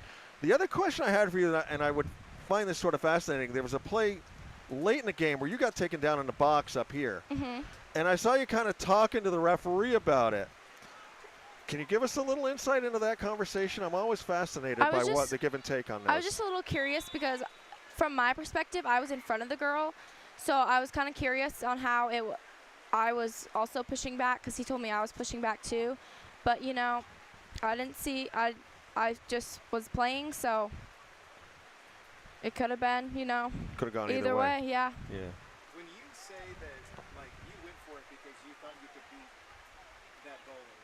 The other question I had for you, and I would find this sort of fascinating, there was a play late in the game where you got taken down in the box up here. Mm-hmm. And I saw you kind of talking to the referee about it. Can you give us a little insight into that conversation? I'm always fascinated by what the give and take on this. I was just a little curious because from my perspective, I was in front of the girl. So I was kind of curious on how I was also pushing back, because he told me I was pushing back too. But, I didn't see. I just was playing, so it could have been, Could have gone either way. Yeah. Yeah. When you say that, like, you went for it because you thought you could beat that bowler,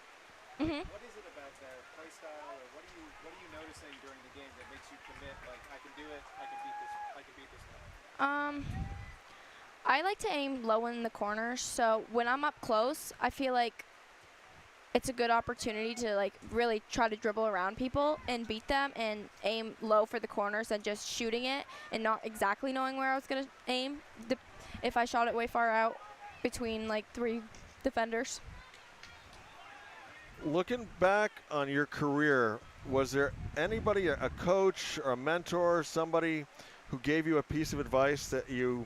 Mhm. what is it about their play style, or what are you noticing during the game that makes you commit? Like, I can do it. I can beat this guy. I like to aim low in the corners, so when I'm up close, I feel like it's a good opportunity to like really try to dribble around people and beat them and aim low for the corners and just shooting it and not exactly knowing where I was gonna aim. If I shot it way far out between like 3 defenders. Looking back on your career, was there anybody, a coach or a mentor, somebody who gave you a piece of advice that you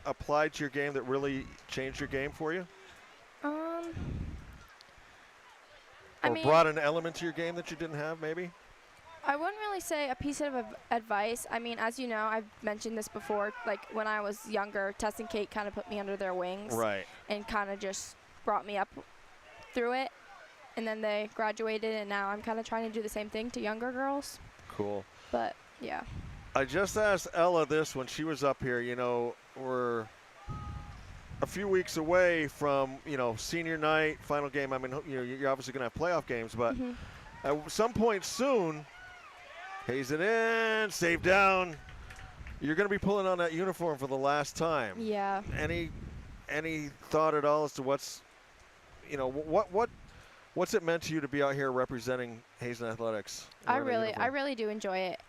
applied to your game that really changed your game for you? I Or mean, brought an element to your game that you didn't have, maybe? I wouldn't really say a piece of advice. I mean, as you know, I've mentioned this before. Like when I was younger, Tess and Kate kind of put me under their wings, Right. and kind of just brought me up through it. And then they graduated, and now I'm kind of trying to do the same thing to younger girls. Cool. But yeah. I just asked Ella this when she was up here. We're a few weeks away from, senior night, final game. I mean, you're obviously going to have playoff games, but at some point soon, haze it in, save down. You're going to be pulling on that uniform for the last time. Yeah. Any thought at all as to what's it meant to you to be out here representing Hazen Athletics? I really do enjoy it.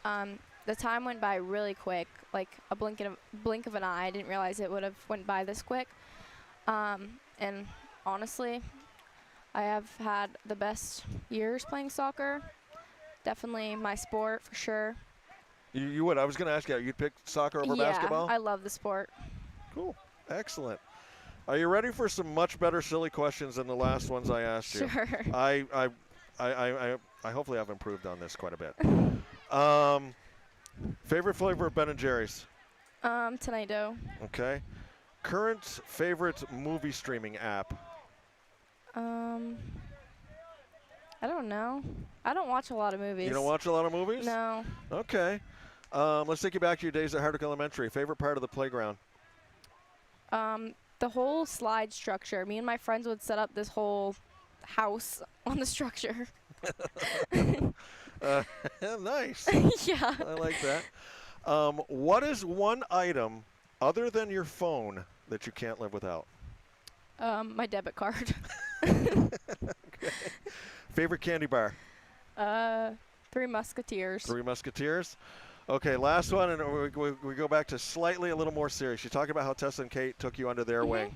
The time went by really quick, like a blink of an eye. I didn't realize it would have went by this quick. And honestly, I have had the best years playing soccer. Definitely my sport for sure. You would. I was going to ask you, you'd pick soccer over basketball? Yeah, I love the sport. Cool. Excellent. Are you ready for some much better silly questions than the last ones I asked you? Sure. I hopefully I've improved on this quite a bit. Favorite flavor of Ben & Jerry's? Tornado. Okay. Current favorite movie streaming app? I don't know. I don't watch a lot of movies. You don't watch a lot of movies? No. Okay. Let's take you back to your days at Hardwick Elementary. Favorite part of the playground? The whole slide structure. Me and my friends would set up this whole house on the structure. Nice. Yeah. I like that. What is one item other than your phone that you can't live without? My debit card. Okay. Favorite candy bar? 3 Musketeers. 3 Musketeers. Okay, last one, and we go back to slightly a little more serious. You talk about how Tessa and Kate took you under their wing.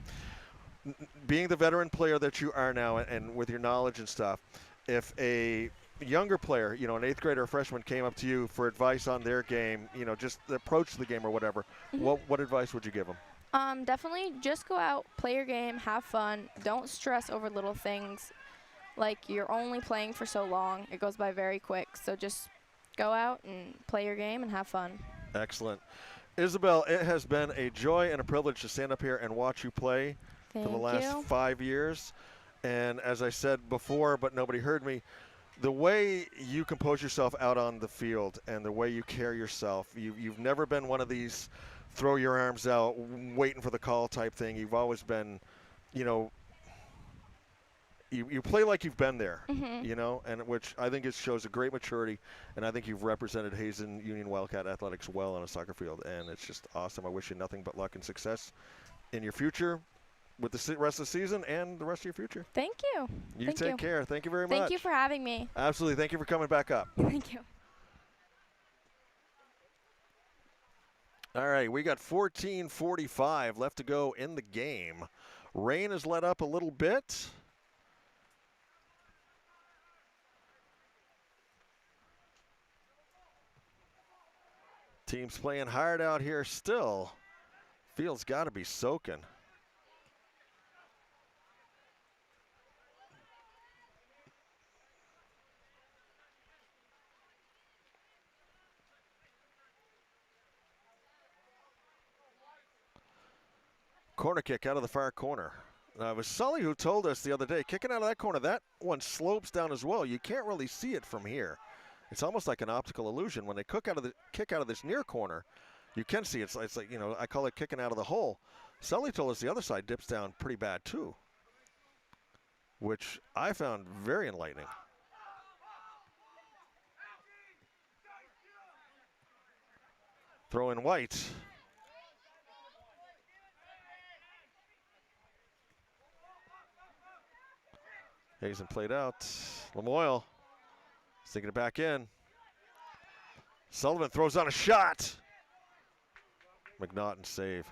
Being the veteran player that you are now, and with your knowledge and stuff, if a younger player, an 8th grader or freshman came up to you for advice on their game, just the approach to the game or whatever, what advice would you give them? Definitely just go out, play your game, have fun. Don't stress over little things. Like, you're only playing for so long. It goes by very quick. So just go out and play your game and have fun. Excellent. Isabel, it has been a joy and a privilege to stand up here and watch you play for the last 5 years. And as I said before, but nobody heard me, the way you compose yourself out on the field and the way you carry yourself, you've never been one of these throw your arms out, waiting for the call type thing. You've always been, you play like you've been there, and which I think it shows a great maturity, and I think you've represented Hazen Union Wildcat Athletics well on a soccer field, and it's just awesome. I wish you nothing but luck and success in your future with the rest of the season and the rest of your future. Thank you. You take care. Thank you very much. Thank you for having me. Absolutely. Thank you for coming back up. Thank you. All right, we got 14:45 left to go in the game. Rain has let up a little bit. Team's playing hard out here still. Field's got to be soaking. Corner kick out of the far corner. Now, it was Sully who told us the other day, kicking out of that corner, that one slopes down as well. You can't really see it from here. It's almost like an optical illusion. When they kick out of this near corner, you can see it's like, you know, I call it kicking out of the hole. Sully told us the other side dips down pretty bad too, which I found very enlightening. Throw in White. Hazen played out. Lamoille sticking it back in. Sullivan throws on a shot. McNaughton save.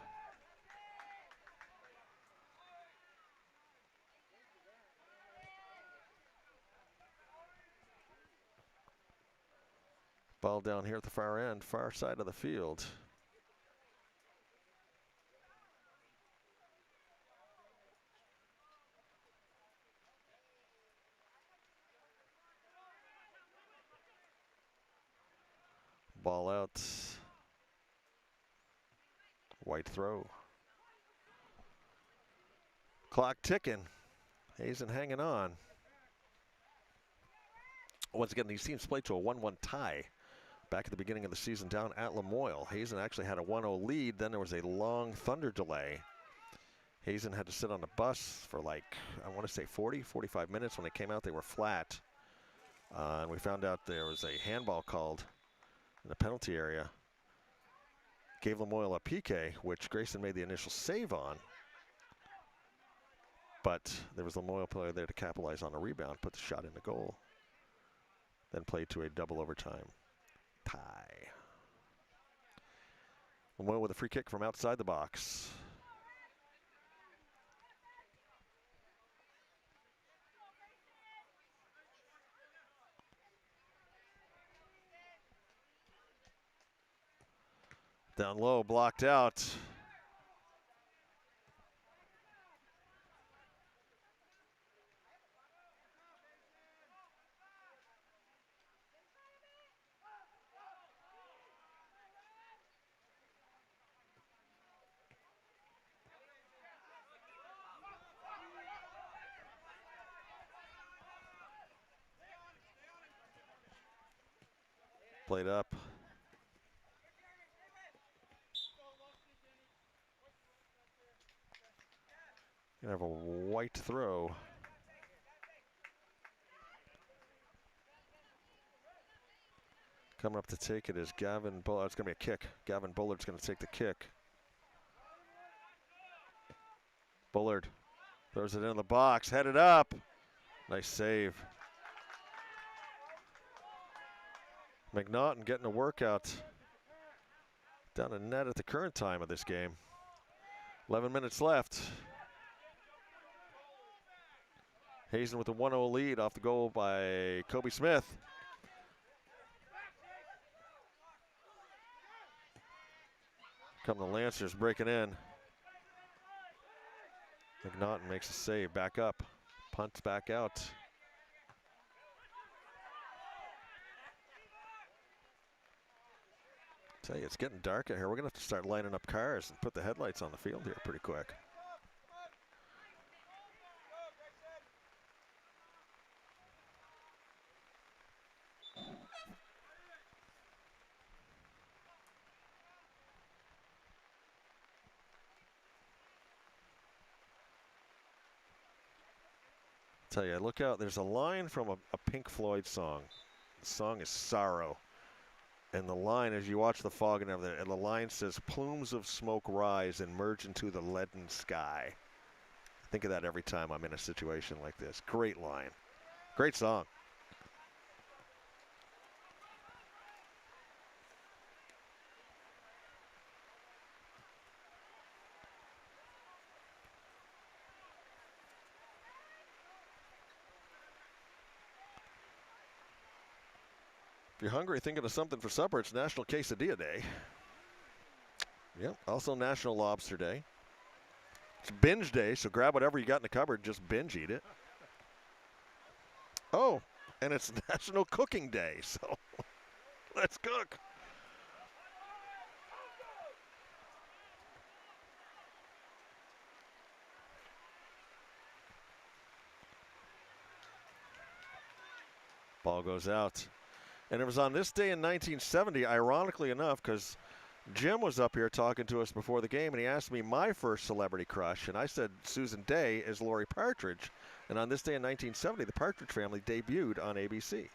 Ball down here at the far end, far side of the field. Ball out. White throw. Clock ticking. Hazen hanging on. Once again, these teams played to a 1-1 tie back at the beginning of the season down at Lamoille. Hazen actually had a 1-0 lead. Then there was a long thunder delay. Hazen had to sit on the bus for like, I want to say 40, 45 minutes. When they came out, they were flat. And we found out there was a handball called in the penalty area. Gave Lamoille a PK, which Grayson made the initial save on. But there was a Lamoille player there to capitalize on a rebound, put the shot in the goal. Then played to a double overtime tie. Lamoille with a free kick from outside the box. Down low, blocked out. Played up. Gonna have a White throw. Coming up to take it is Gavin Bullard. It's gonna be a kick. Gavin Bullard's gonna take the kick. Bullard throws it in the box, headed up. Nice save. McNaughton getting a workout down the net at the current time of this game. 11 minutes left. Hazen with a 1-0 lead off the goal by Kobe Smith. Come the Lancers breaking in. McNaughton makes a save, back up, punts back out. Tell you, it's getting dark out here. We're gonna have to start lining up cars and put the headlights on the field here pretty quick. Tell you, look out, there's a line from a Pink Floyd song. The song is Sorrow. And the line, as you watch the fog and everything, and the line says, plumes of smoke rise and merge into the leaden sky. I think of that every time I'm in a situation like this. Great line. Great song. If you're hungry, thinking of something for supper, it's National Quesadilla Day. Yep, also National Lobster Day. It's binge day, so grab whatever you got in the cupboard, just binge eat it. Oh, and it's National Cooking Day, so let's cook. Ball goes out. And it was on this day in 1970, ironically enough, because Jim was up here talking to us before the game, and he asked me my first celebrity crush, and I said Susan Day is Lori Partridge. And on this day in 1970, the Partridge Family debuted on ABC.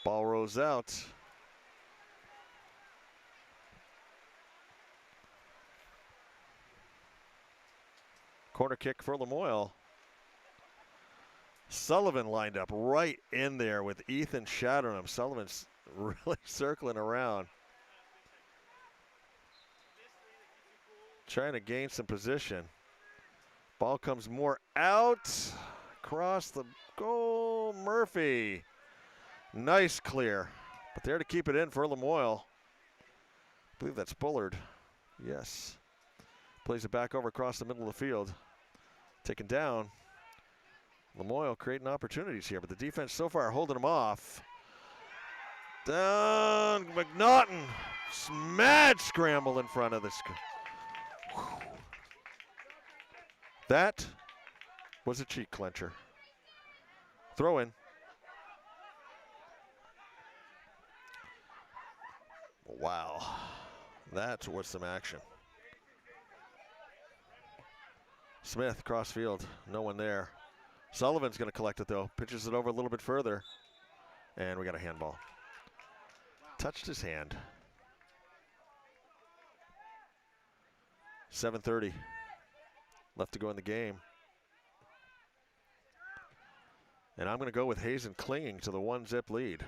Ball rolls out. Corner kick for Lamoille. Sullivan lined up right in there with Ethan shadowing him. Sullivan's really circling around, trying to gain some position. Ball comes more out, across the goal. Murphy, nice clear, but there to keep it in for Lamoille. I believe that's Bullard. Yes, plays it back over across the middle of the field, taken down. Lamoille creating opportunities here, but the defense so far holding him off. Down, McNaughton, mad scramble in front of this. That was a cheek clencher. Throw in. Wow, that was some action. Smith, cross field, no one there. Sullivan's going to collect it though, pitches it over a little bit further, and we got a handball. Touched his hand. 7:30 left to go in the game. And I'm going to go with Hazen clinging to the 1-zip lead.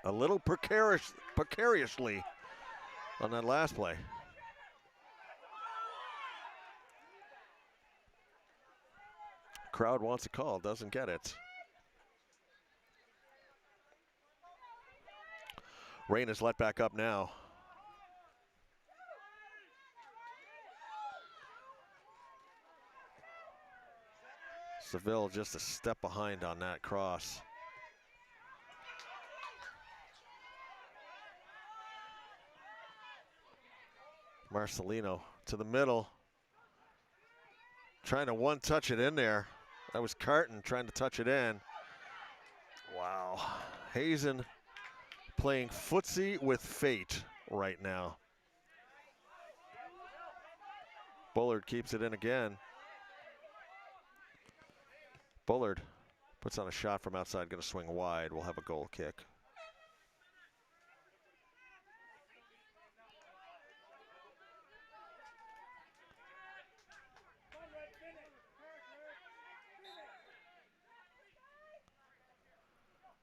A little precariously on that last play. Crowd wants a call, doesn't get it. Rain is let back up now. Seville just a step behind on that cross. Marcelino to the middle. Trying to one-touch it in there. That was Carton trying to touch it in. Wow. Hazen playing footsie with fate right now. Bullard keeps it in again. Bullard puts on a shot from outside, going to swing wide. We'll have a goal kick.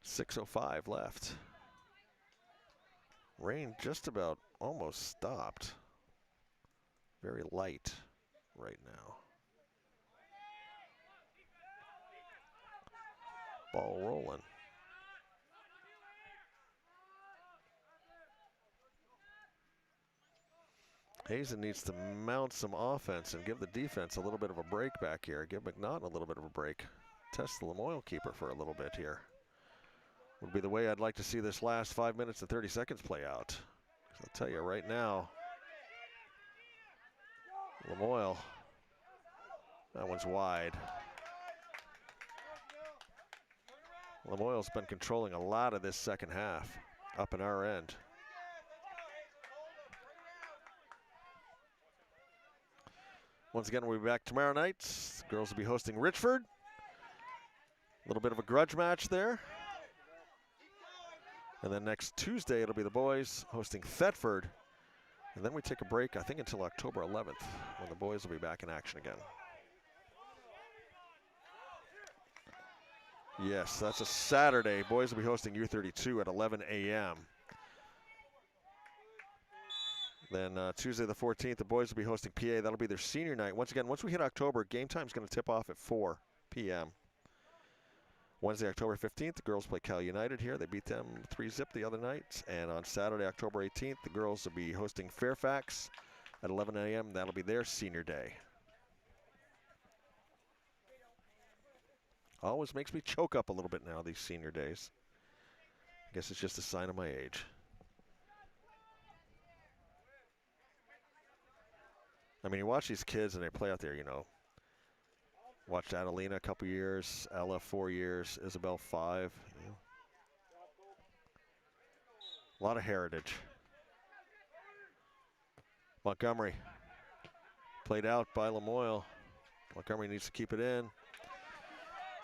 .6:05 left. Rain just about almost stopped. Very light right now. Ball rolling. Hazen needs to mount some offense and give the defense a little bit of a break back here. Give McNaughton a little bit of a break. Test the Lamoille keeper for a little bit here. Would be the way I'd like to see this last 5 minutes and 30 seconds play out. I'll tell you right now, Lamoille, that one's wide. Lamoille's been controlling a lot of this second half up in our end. Once again, we'll be back tomorrow night. The girls will be hosting Richford. A little bit of a grudge match there. And then next Tuesday, it'll be the boys hosting Thetford. And then we take a break, I think, until October 11th, when the boys will be back in action again. Yes, that's a Saturday. Boys will be hosting U32 at 11 a.m. Then Tuesday the 14th, the boys will be hosting PA. That'll be their senior night. Once again, once we hit October, game time is going to tip off at 4 p.m. Wednesday, October 15th, the girls play Cal United here. They beat them 3-zip the other night. And on Saturday, October 18th, the girls will be hosting Fairfax at 11 a.m. That'll be their senior day. Always makes me choke up a little bit now, these senior days. I guess it's just a sign of my age. I mean, you watch these kids and they play out there, you know, Watched Adelina a couple years, Ella 4 years, Isabel 5. Yeah. A lot of heritage. Montgomery played out by Lamoille. Montgomery needs to keep it in.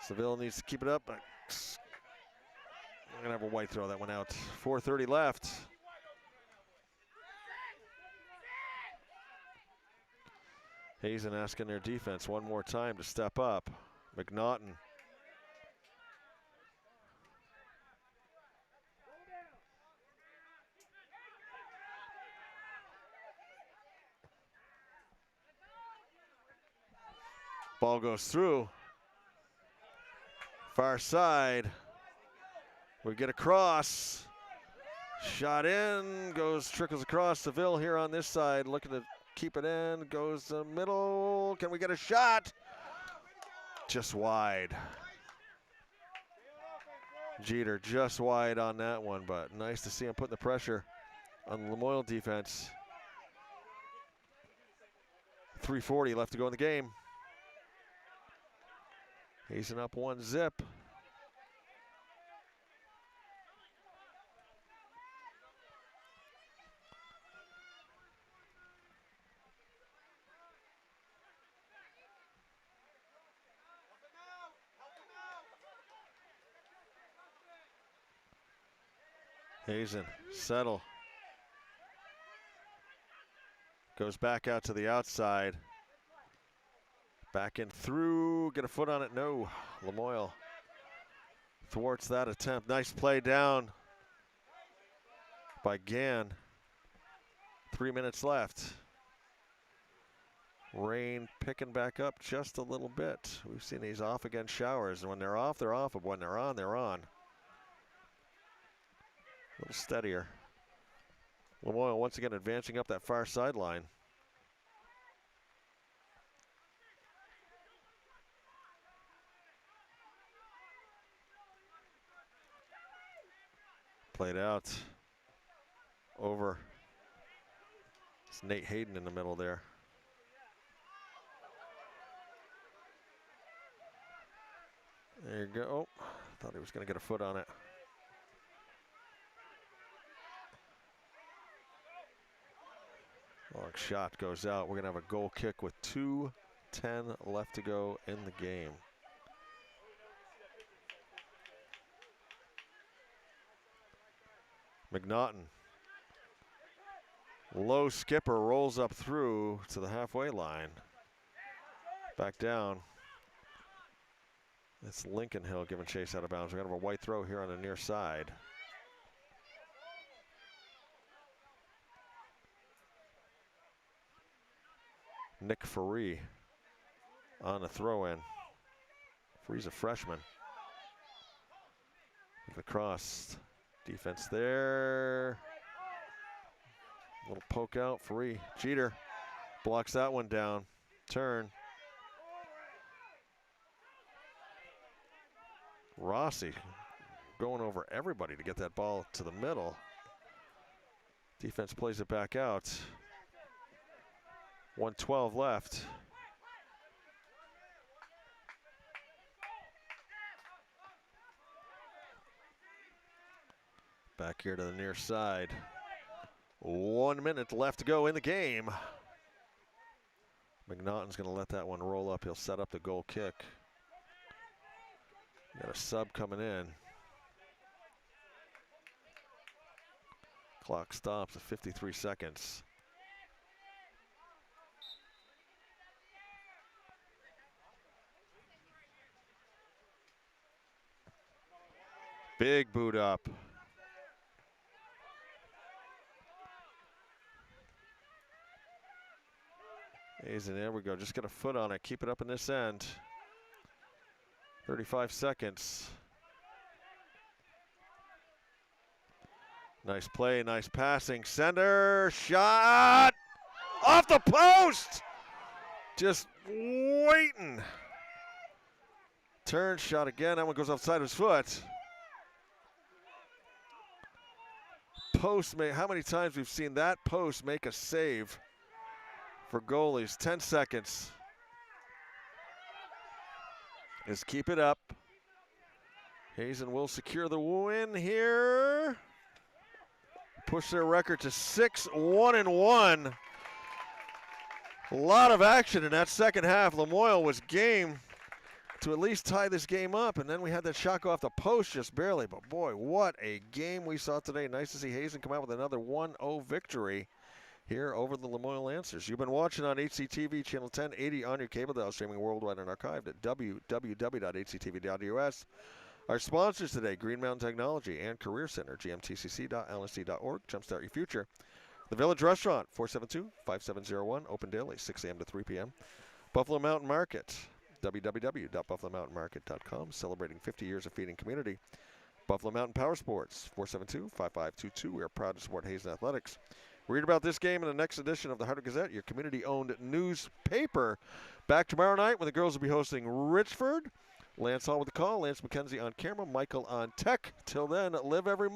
Seville needs to keep it up, but I'm gonna have a white throw that one out. 4:30 left. Hazen asking their defense one more time to step up. McNaughton. Ball goes through. Far side. We get a cross. Shot in, trickles across. Seville here on this side, looking to keep it in. Goes the middle. Can we get a shot? Just wide. Jeter just wide on that one, but nice to see him putting the pressure on the Lamoille defense. 3:40 left to go in the game. Hazen up 1-0. Hazen, settle. Goes back out to the outside. Back in through, get a foot on it, no. Lamoille thwarts that attempt. Nice play down by Gann. 3 minutes left. Rain picking back up just a little bit. We've seen these off again showers, and when they're off, they're off, but when they're on, they're on. A little steadier. Lamoille once again advancing up that far sideline. Played out over. It's Nate Hayden in the middle there. There you go. Oh, thought he was going to get a foot on it. Long shot goes out. We're going to have a goal kick with 2:10 left to go in the game. McNaughton. Low skipper rolls up through to the halfway line. Back down. It's Lincoln Hill giving chase out of bounds. We're going to have a white throw here on the near side. Nick Faree on the throw-in. Faree's a freshman. With the cross. Defense there. Little poke out. Faree. Jeter blocks that one down. Turn. Rossi going over everybody to get that ball to the middle. Defense plays it back out. 1:12 left. Back here to the near side. 1 minute left to go in the game. McNaughton's going to let that one roll up. He'll set up the goal kick. Got a sub coming in. Clock stops at 53 seconds. Big boot up. Hazen, there we go. Just get a foot on it. Keep it up in this end. 35 seconds. Nice play, nice passing. Sender, shot! Off the post! Just waiting. Turn, shot again. That one goes outside his foot. Post, how many times we've seen that post make a save for goalies? 10 seconds. is keep it up. Hazen will secure the win here. Push their record to 6-1-1. A lot of action in that second half. Lamoille was game to at least tie this game up, and then we had that shot go off the post just barely. But boy, what a game we saw today. Nice to see Hazen come out with another 1-0 victory here over the Lamoille Lancers. You've been watching on HCTV channel 1080 on your cable dial, streaming worldwide and archived at www.hctv.us. Our sponsors today, Green Mountain Technology and Career Center, gmtcc.lsd.org. Jumpstart your future. The Village Restaurant, 472-5701, open daily, 6 a.m. to 3 p.m. Buffalo Mountain Market, www.buffalomountainmarket.com, celebrating 50 years of feeding community. Buffalo Mountain Power Sports, 472-5522. We are proud to support Hazen Athletics. Read about this game in the next edition of the Hardwick Gazette, your community-owned newspaper. Back tomorrow night when the girls will be hosting Richford. Lance Hall with the call. Lance McKenzie on camera. Michael on tech. Till then, live every moment.